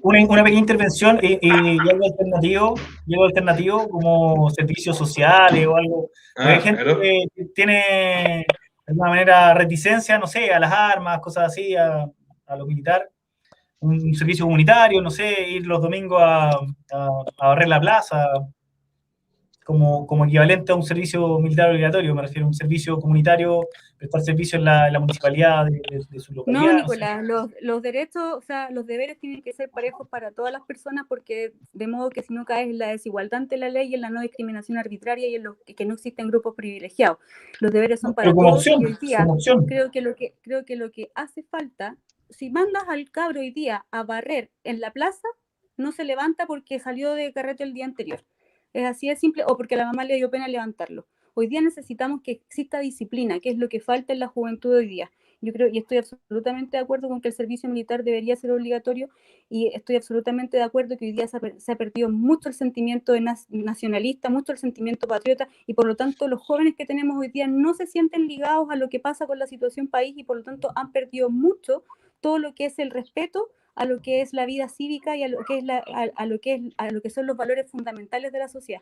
Una pequeña intervención y algo alternativo como servicios sociales o algo. Hay gente que tiene de alguna manera reticencia, no sé, a las armas, cosas así, a lo militar. Un servicio comunitario, no sé, ir los domingos a barrer la plaza, como equivalente a un servicio militar obligatorio, me refiero a un servicio comunitario, prestar servicio en la municipalidad de su localidad. No, Nicolás, no sé. Los derechos, o sea, los deberes tienen que ser parejos para todas las personas, porque de modo que si no caes en la desigualdad ante la ley y en la no discriminación arbitraria y en que no existen grupos privilegiados. Los deberes son para todos, y hoy día creo que lo que hace falta, si mandas al cabro hoy día a barrer en la plaza, no se levanta porque salió de carrete el día anterior. Es así de simple, o porque a la mamá le dio pena levantarlo. Hoy día necesitamos que exista disciplina, que es lo que falta en la juventud hoy día. Yo creo y estoy absolutamente de acuerdo con que el servicio militar debería ser obligatorio, y estoy absolutamente de acuerdo que hoy día se ha perdido mucho el sentimiento nacionalista, mucho el sentimiento patriota, y por lo tanto los jóvenes que tenemos hoy día no se sienten ligados a lo que pasa con la situación país, y por lo tanto han perdido mucho todo lo que es el respeto a lo que es la vida cívica y a lo que es son los valores fundamentales de la sociedad.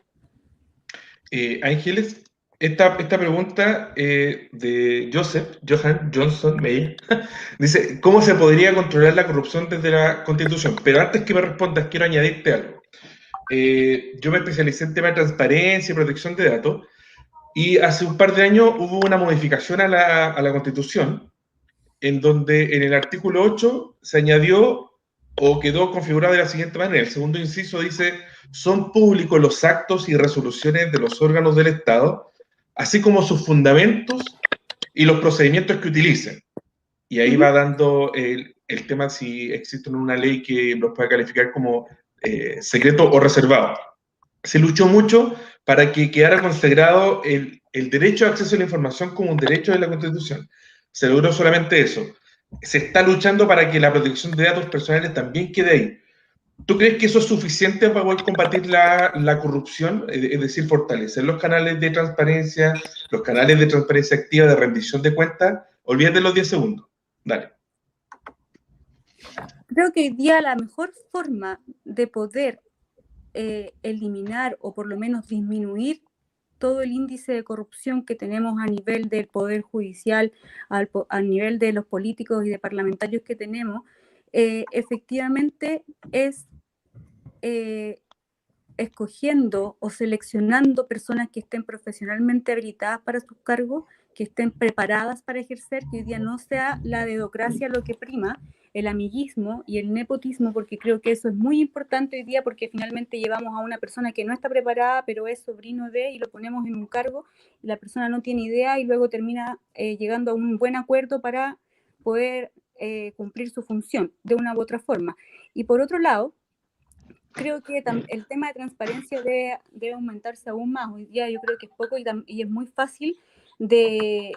Ángeles, esta pregunta de Johan Johnson May dice, ¿cómo se podría controlar la corrupción desde la Constitución? Pero antes que me respondas, quiero añadirte algo. Yo me especialicé en temas de transparencia y protección de datos, y hace un par de años hubo una modificación a la Constitución, en donde en el artículo 8 se añadió o quedó configurado de la siguiente manera. El segundo inciso dice, son públicos los actos y resoluciones de los órganos del Estado, así como sus fundamentos y los procedimientos que utilicen. Y ahí va dando el tema si existe una ley que los pueda calificar como secreto o reservado. Se luchó mucho para que quedara consagrado el derecho a acceso a la información como un derecho de la Constitución. Se logró solamente eso. Se está luchando para que la protección de datos personales también quede ahí. ¿Tú crees que eso es suficiente para poder combatir la corrupción? Es decir, fortalecer los canales de transparencia activa, de rendición de cuentas. Olvídate los 10 segundos. Dale. Creo que hoy día la mejor forma de poder eliminar o por lo menos disminuir todo el índice de corrupción que tenemos a nivel del Poder Judicial, a nivel de los políticos y de parlamentarios que tenemos, efectivamente es escogiendo o seleccionando personas que estén profesionalmente habilitadas para sus cargos, que estén preparadas para ejercer, que hoy día no sea la dedocracia lo que prima, el amiguismo y el nepotismo, porque creo que eso es muy importante hoy día, porque finalmente llevamos a una persona que no está preparada, pero es sobrino de, y lo ponemos en un cargo, y la persona no tiene idea y luego termina llegando a un buen acuerdo para poder cumplir su función de una u otra forma. Y por otro lado, creo que el tema de transparencia debe aumentarse aún más. Hoy día yo creo que es poco y es muy fácil de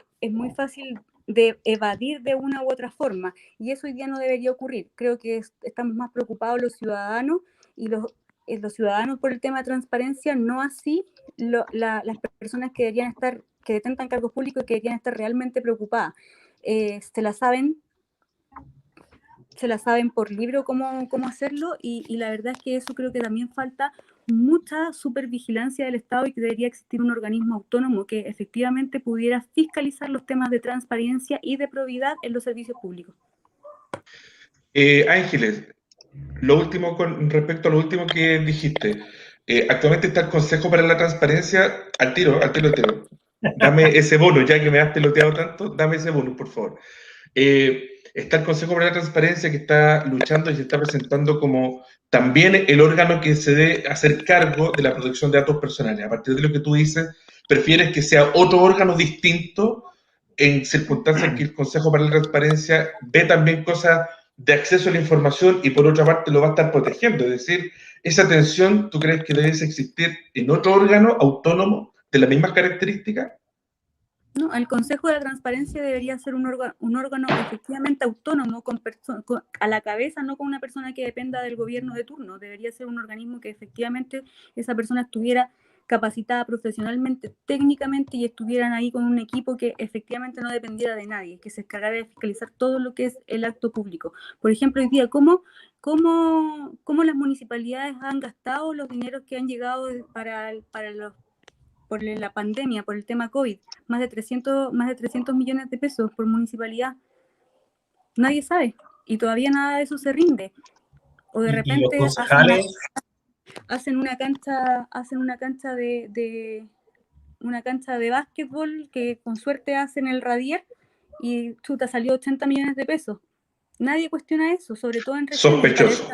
evadir de una u otra forma. Y eso hoy día no debería ocurrir. Creo que estamos más preocupados los ciudadanos y los ciudadanos por el tema de transparencia, no así las personas que detentan cargos públicos y que deberían estar realmente preocupadas. Se la saben por libro cómo hacerlo y la verdad es que eso creo que también falta mucha supervigilancia del Estado y que debería existir un organismo autónomo que efectivamente pudiera fiscalizar los temas de transparencia y de probidad en los servicios públicos. Ángeles, lo último con respecto a lo último que dijiste. Actualmente está el Consejo para la Transparencia al tiro. Dame ese bono, ya que me has peloteado tanto, dame ese bono, por favor. Está el Consejo para la Transparencia que está luchando y se está presentando como también el órgano que se debe hacer cargo de la protección de datos personales. A partir de lo que tú dices, prefieres que sea otro órgano distinto en circunstancias que el Consejo para la Transparencia ve también cosas de acceso a la información y por otra parte lo va a estar protegiendo. Es decir, esa tensión, ¿tú crees que debe existir en otro órgano autónomo de las mismas características? No, el Consejo de la Transparencia debería ser un órgano efectivamente autónomo, a la cabeza, no con una persona que dependa del gobierno de turno. Debería ser un organismo que efectivamente esa persona estuviera capacitada profesionalmente, técnicamente, y estuvieran ahí con un equipo que efectivamente no dependiera de nadie, que se encargara de fiscalizar todo lo que es el acto público. Por ejemplo, hoy día, ¿cómo las municipalidades han gastado los dineros que han llegado por la pandemia, por el tema COVID? Más de 300 millones de pesos por municipalidad. Nadie sabe. Y todavía nada de eso se rinde. O de repente los concejales hacen una cancha de básquetbol que con suerte hacen el radier y chuta, salió 80 millones de pesos. Nadie cuestiona eso, sobre todo en regiones. Sospechoso.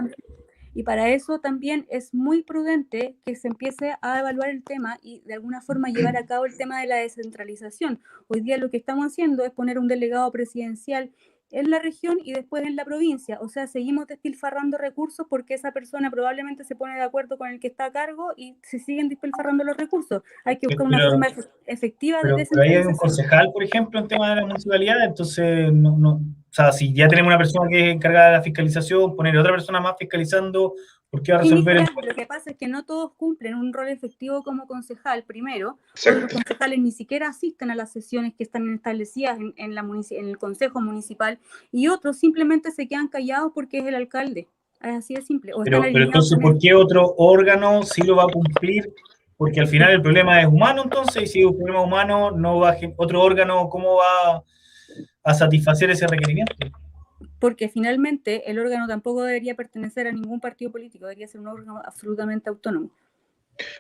Y para eso también es muy prudente que se empiece a evaluar el tema y de alguna forma llevar a cabo el tema de la descentralización. Hoy día lo que estamos haciendo es poner un delegado presidencial en la región y después en la provincia. O sea, seguimos despilfarrando recursos porque esa persona probablemente se pone de acuerdo con el que está a cargo y se siguen despilfarrando los recursos. Hay que buscar una forma efectiva de descentralización. Pero ahí hay un concejal, por ejemplo, en tema de la municipalidad, entonces, o sea, si ya tenemos una persona que es encargada de la fiscalización, poner otra persona más fiscalizando, ¿por qué va a resolver el... Lo que pasa es que no todos cumplen un rol efectivo como concejal, primero. Exacto. Otros concejales ni siquiera asisten a las sesiones que están establecidas en el consejo municipal y otros simplemente se quedan callados porque es el alcalde. Es así de simple. Pero entonces, ¿por qué otro órgano sí lo va a cumplir? Porque al final el problema es humano, entonces, y si es un problema humano, no va otro órgano, ¿cómo va a satisfacer ese requerimiento? Porque finalmente el órgano tampoco debería pertenecer a ningún partido político, debería ser un órgano absolutamente autónomo.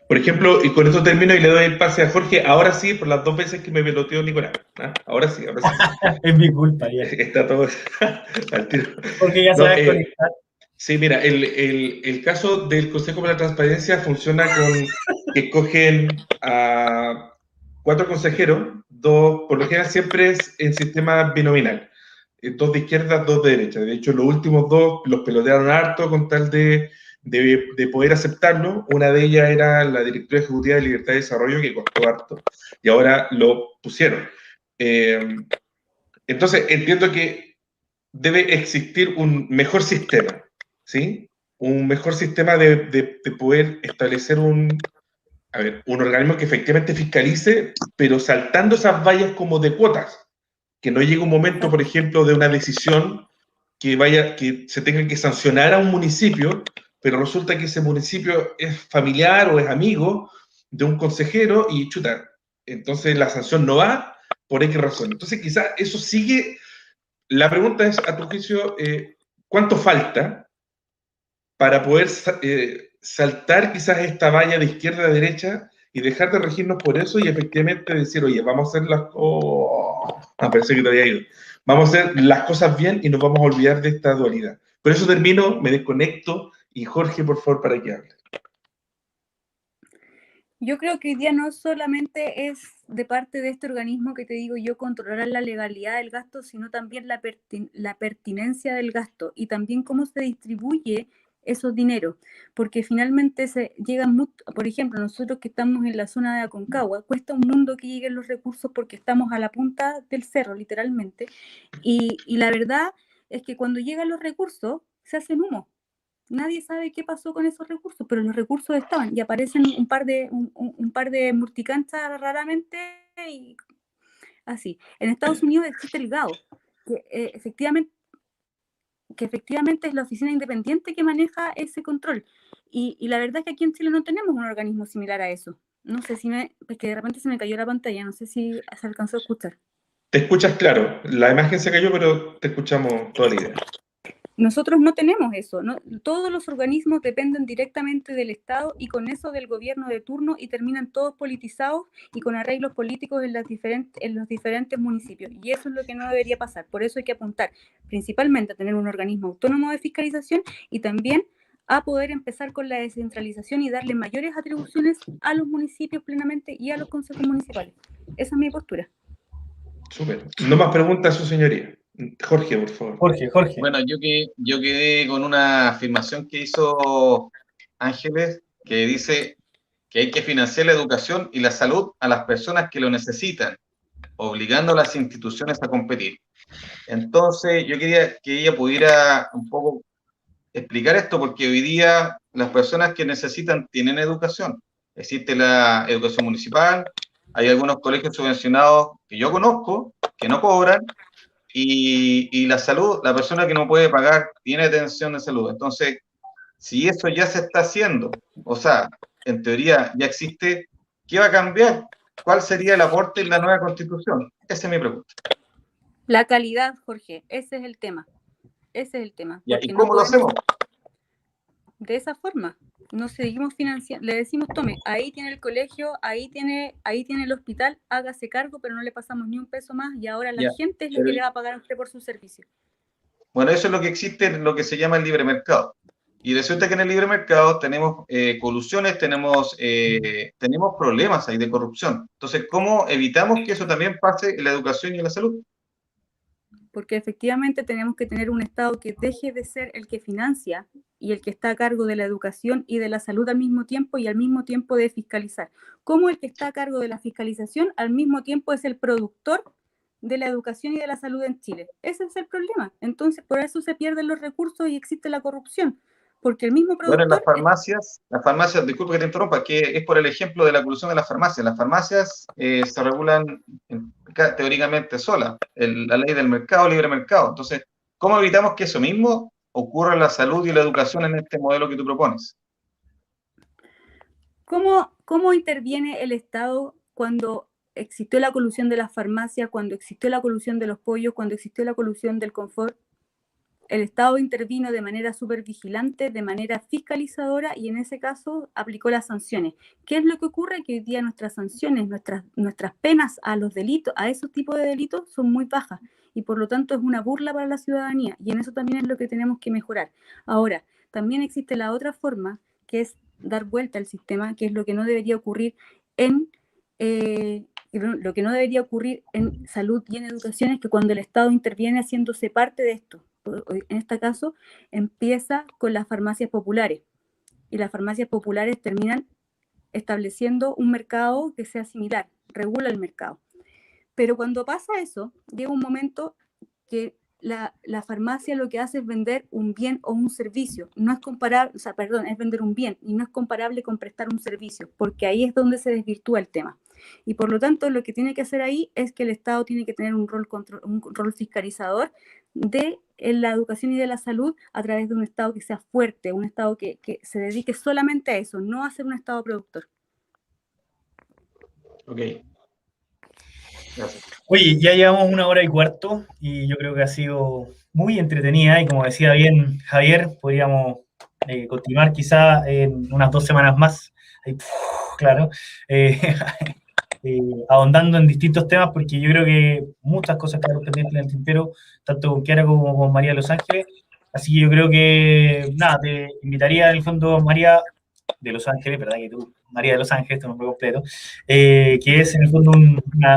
Por ejemplo, y con esto termino y le doy el pase a Jorge, ahora sí, por las 2 veces que me peloteó Nicolás. ¿Ah? Ahora sí. Es mi culpa, ya. Está todo al tiro. Porque ya se va a desconectar. Sí, mira, el caso del Consejo para la Transparencia funciona con que escogen a 4 consejeros, 2, por lo general siempre es en sistema binominal, 2 de izquierda, 2 de derecha. De hecho, los últimos 2 los pelotearon harto con tal de poder aceptarlo. Una de ellas era la Directora Ejecutiva de Libertad y Desarrollo, que costó harto, y ahora lo pusieron. Entonces, entiendo que debe existir un mejor sistema, ¿sí? Un mejor sistema de poder establecer un organismo que efectivamente fiscalice, pero saltando esas vallas como de cuotas. Que no llegue un momento, por ejemplo, de una decisión que se tenga que sancionar a un municipio, pero resulta que ese municipio es familiar o es amigo de un consejero y chuta, entonces la sanción no va por X razón. Entonces quizás eso sigue. La pregunta es, a tu juicio, ¿cuánto falta para poder saltar quizás esta valla de izquierda a derecha y dejar de regirnos por eso y efectivamente decir, oye, vamos a hacer las cosas... parece que te había ido. Vamos a hacer las cosas bien y nos vamos a olvidar de esta dualidad. Por eso termino, me desconecto y Jorge, por favor, para que hable. Yo creo que hoy día no solamente es de parte de este organismo que te digo yo controlar la legalidad del gasto, sino también la pertinencia del gasto y también cómo se distribuye esos dineros, porque finalmente llegan, por ejemplo, nosotros que estamos en la zona de Aconcagua, cuesta un mundo que lleguen los recursos porque estamos a la punta del cerro, literalmente, y la verdad es que cuando llegan los recursos, se hacen humo. Nadie sabe qué pasó con esos recursos, pero los recursos estaban y aparecen un par de multicanchas raramente y así. En Estados Unidos existe el GAO, que efectivamente es la oficina independiente que maneja ese control. Y la verdad es que aquí en Chile no tenemos un organismo similar a eso. No sé si es que de repente se me cayó la pantalla, no sé si se alcanzó a escuchar. Te escuchas claro. La imagen se cayó, pero te escuchamos toda la idea. Nosotros no tenemos eso, ¿no? Todos los organismos dependen directamente del Estado y con eso del gobierno de turno y terminan todos politizados y con arreglos políticos en los diferentes municipios. Y eso es lo que no debería pasar. Por eso hay que apuntar principalmente a tener un organismo autónomo de fiscalización y también a poder empezar con la descentralización y darle mayores atribuciones a los municipios plenamente y a los consejos municipales. Esa es mi postura. Súper. No más preguntas, su señoría. Jorge, por favor. Jorge. Bueno, yo quedé con una afirmación que hizo Ángeles, que dice que hay que financiar la educación y la salud a las personas que lo necesitan, obligando a las instituciones a competir. Entonces, yo quería que ella pudiera un poco explicar esto, porque hoy día las personas que necesitan tienen educación. Existe la educación municipal, hay algunos colegios subvencionados que yo conozco, que no cobran, y la salud, la persona que no puede pagar tiene atención de salud. Entonces, si eso ya se está haciendo, o sea, en teoría ya existe, ¿qué va a cambiar? ¿Cuál sería el aporte en la nueva Constitución? Esa es mi pregunta. La calidad, Jorge, ese es el tema. Ese es el tema. Ya, ¿y cómo lo hacemos? De esa forma. Nos seguimos financiando, le decimos, tome, ahí tiene el colegio, ahí tiene el hospital, hágase cargo, pero no le pasamos ni un peso más y ahora la gente es la que le va a pagar a usted por su servicio. Bueno, eso es lo que existe en lo que se llama el libre mercado. Y resulta que en el libre mercado tenemos colusiones, tenemos problemas ahí de corrupción. Entonces, ¿cómo evitamos que eso también pase en la educación y en la salud? Porque efectivamente tenemos que tener un Estado que deje de ser el que financia y el que está a cargo de la educación y de la salud al mismo tiempo y al mismo tiempo de fiscalizar. Como el que está a cargo de la fiscalización al mismo tiempo es el productor de la educación y de la salud en Chile. Ese es el problema. Entonces, por eso se pierden los recursos y existe la corrupción. Porque el mismo productor... Bueno, las farmacias, disculpe que te interrumpa, que es por el ejemplo de la colusión de las farmacias. Las farmacias se regulan teóricamente solas, la ley del mercado, libre mercado. Entonces, ¿cómo evitamos que eso mismo ocurra en la salud y la educación en este modelo que tú propones? ¿Cómo interviene el Estado cuando existió la colusión de las farmacias, cuando existió la colusión de los pollos, cuando existió la colusión del confort? El Estado intervino de manera supervigilante, de manera fiscalizadora y en ese caso aplicó las sanciones. ¿Qué es lo que ocurre? Que hoy día nuestras sanciones, nuestras penas a los delitos, a esos tipos de delitos son muy bajas y por lo tanto es una burla para la ciudadanía y en eso también es lo que tenemos que mejorar. Ahora, también existe la otra forma que es dar vuelta al sistema, que es lo que no debería ocurrir en salud y en educación, es que cuando el Estado interviene haciéndose parte de esto, en este caso, empieza con las farmacias populares y las farmacias populares terminan estableciendo un mercado que sea similar, regula el mercado. Pero cuando pasa eso, llega un momento que la farmacia lo que hace es vender un bien o un servicio. No es comparable, es vender un bien y no es comparable con prestar un servicio, porque ahí es donde se desvirtúa el tema. Y por lo tanto, lo que tiene que hacer ahí es que el Estado tiene que tener un rol fiscalizador de la educación y de la salud a través de un Estado que sea fuerte, un Estado que se dedique solamente a eso, no a ser un Estado productor. Ok. Gracias. Oye, ya llevamos 1 hora y cuarto y yo creo que ha sido muy entretenida y como decía bien Javier, podríamos continuar quizá en unas 2 semanas más, claro, ahondando en distintos temas porque yo creo que muchas cosas quedaron pendientes en el tintero, tanto con Kiara como con María de Los Ángeles, así que yo creo que, nada, te invitaría en el fondo, María de Los Ángeles, ¿verdad? Que tú, María de Los Ángeles, tu nombre completo, que es en el fondo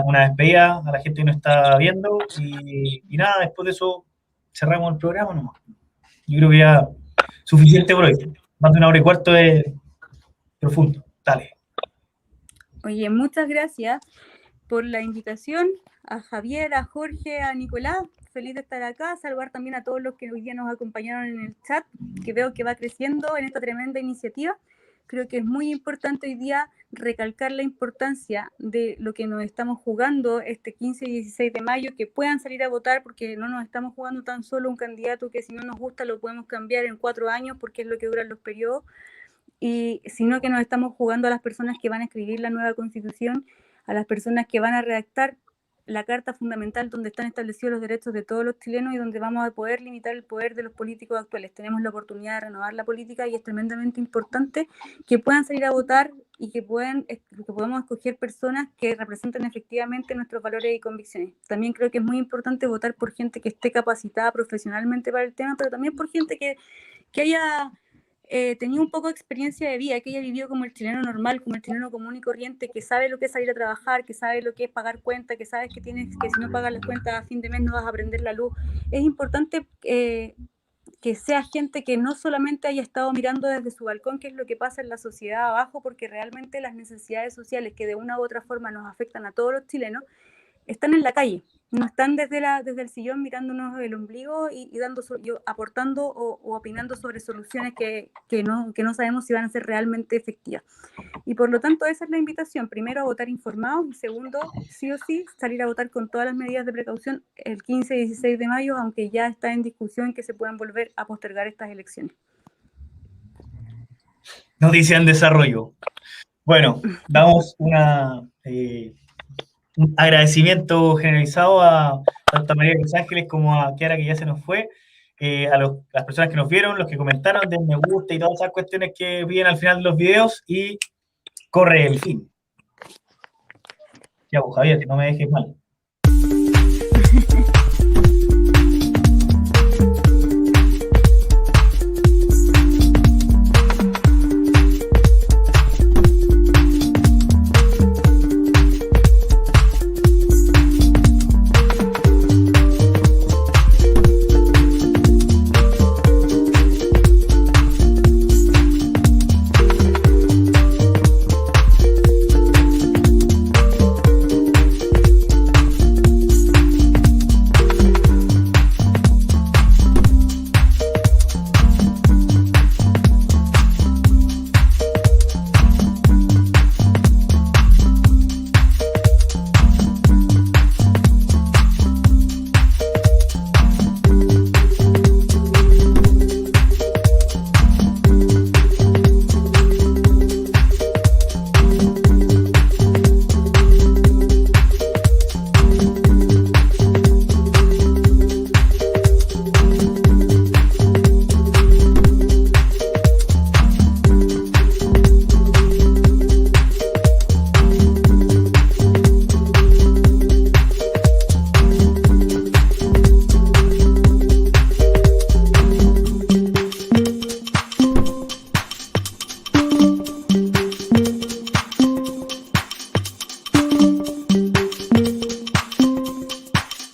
una despedida a la gente que nos está viendo y nada, después de eso cerramos el programa nomás. Yo creo que ya Suficiente por hoy. Más de 1 hora y cuarto de profundo. Dale. Oye, muchas gracias por la invitación a Javier, a Jorge, a Nicolás. Feliz de estar acá. Saludar también a todos los que hoy día nos acompañaron en el chat, que veo que va creciendo en esta tremenda iniciativa. Creo que es muy importante hoy día recalcar la importancia de lo que nos estamos jugando este 15 y 16 de mayo, que puedan salir a votar, porque no nos estamos jugando tan solo un candidato que si no nos gusta lo podemos cambiar en 4 años, porque es lo que duran los periodos, y sino que nos estamos jugando a las personas que van a escribir la nueva Constitución, a las personas que van a redactar la Carta Fundamental donde están establecidos los derechos de todos los chilenos y donde vamos a poder limitar el poder de los políticos actuales. Tenemos la oportunidad de renovar la política y es tremendamente importante que puedan salir a votar y que podamos escoger personas que representen efectivamente nuestros valores y convicciones. También creo que es muy importante votar por gente que esté capacitada profesionalmente para el tema, pero también por gente que haya tenido un poco de experiencia de vida, que haya vivido como el chileno normal, como el chileno común y corriente, que sabe lo que es salir a trabajar, que sabe lo que es pagar cuentas, que sabes que si no pagas las cuentas a fin de mes no vas a prender la luz. Es importante que sea gente que no solamente haya estado mirando desde su balcón qué es lo que pasa en la sociedad abajo, porque realmente las necesidades sociales que de una u otra forma nos afectan a todos los chilenos, están en la calle, no están desde el sillón mirándonos el ombligo y aportando o opinando sobre soluciones que no sabemos si van a ser realmente efectivas. Y por lo tanto esa es la invitación, primero a votar informados y segundo, sí o sí, salir a votar con todas las medidas de precaución el 15 y 16 de mayo, aunque ya está en discusión que se puedan volver a postergar estas elecciones. Noticia en desarrollo. Bueno, damos un agradecimiento generalizado a tanto a María de los Ángeles como a Kiara, que ya se nos fue, las personas que nos vieron, los que comentaron, den me gusta y todas esas cuestiones que piden al final de los videos, y corre el fin. Ya, pues, Javier, no me dejes mal.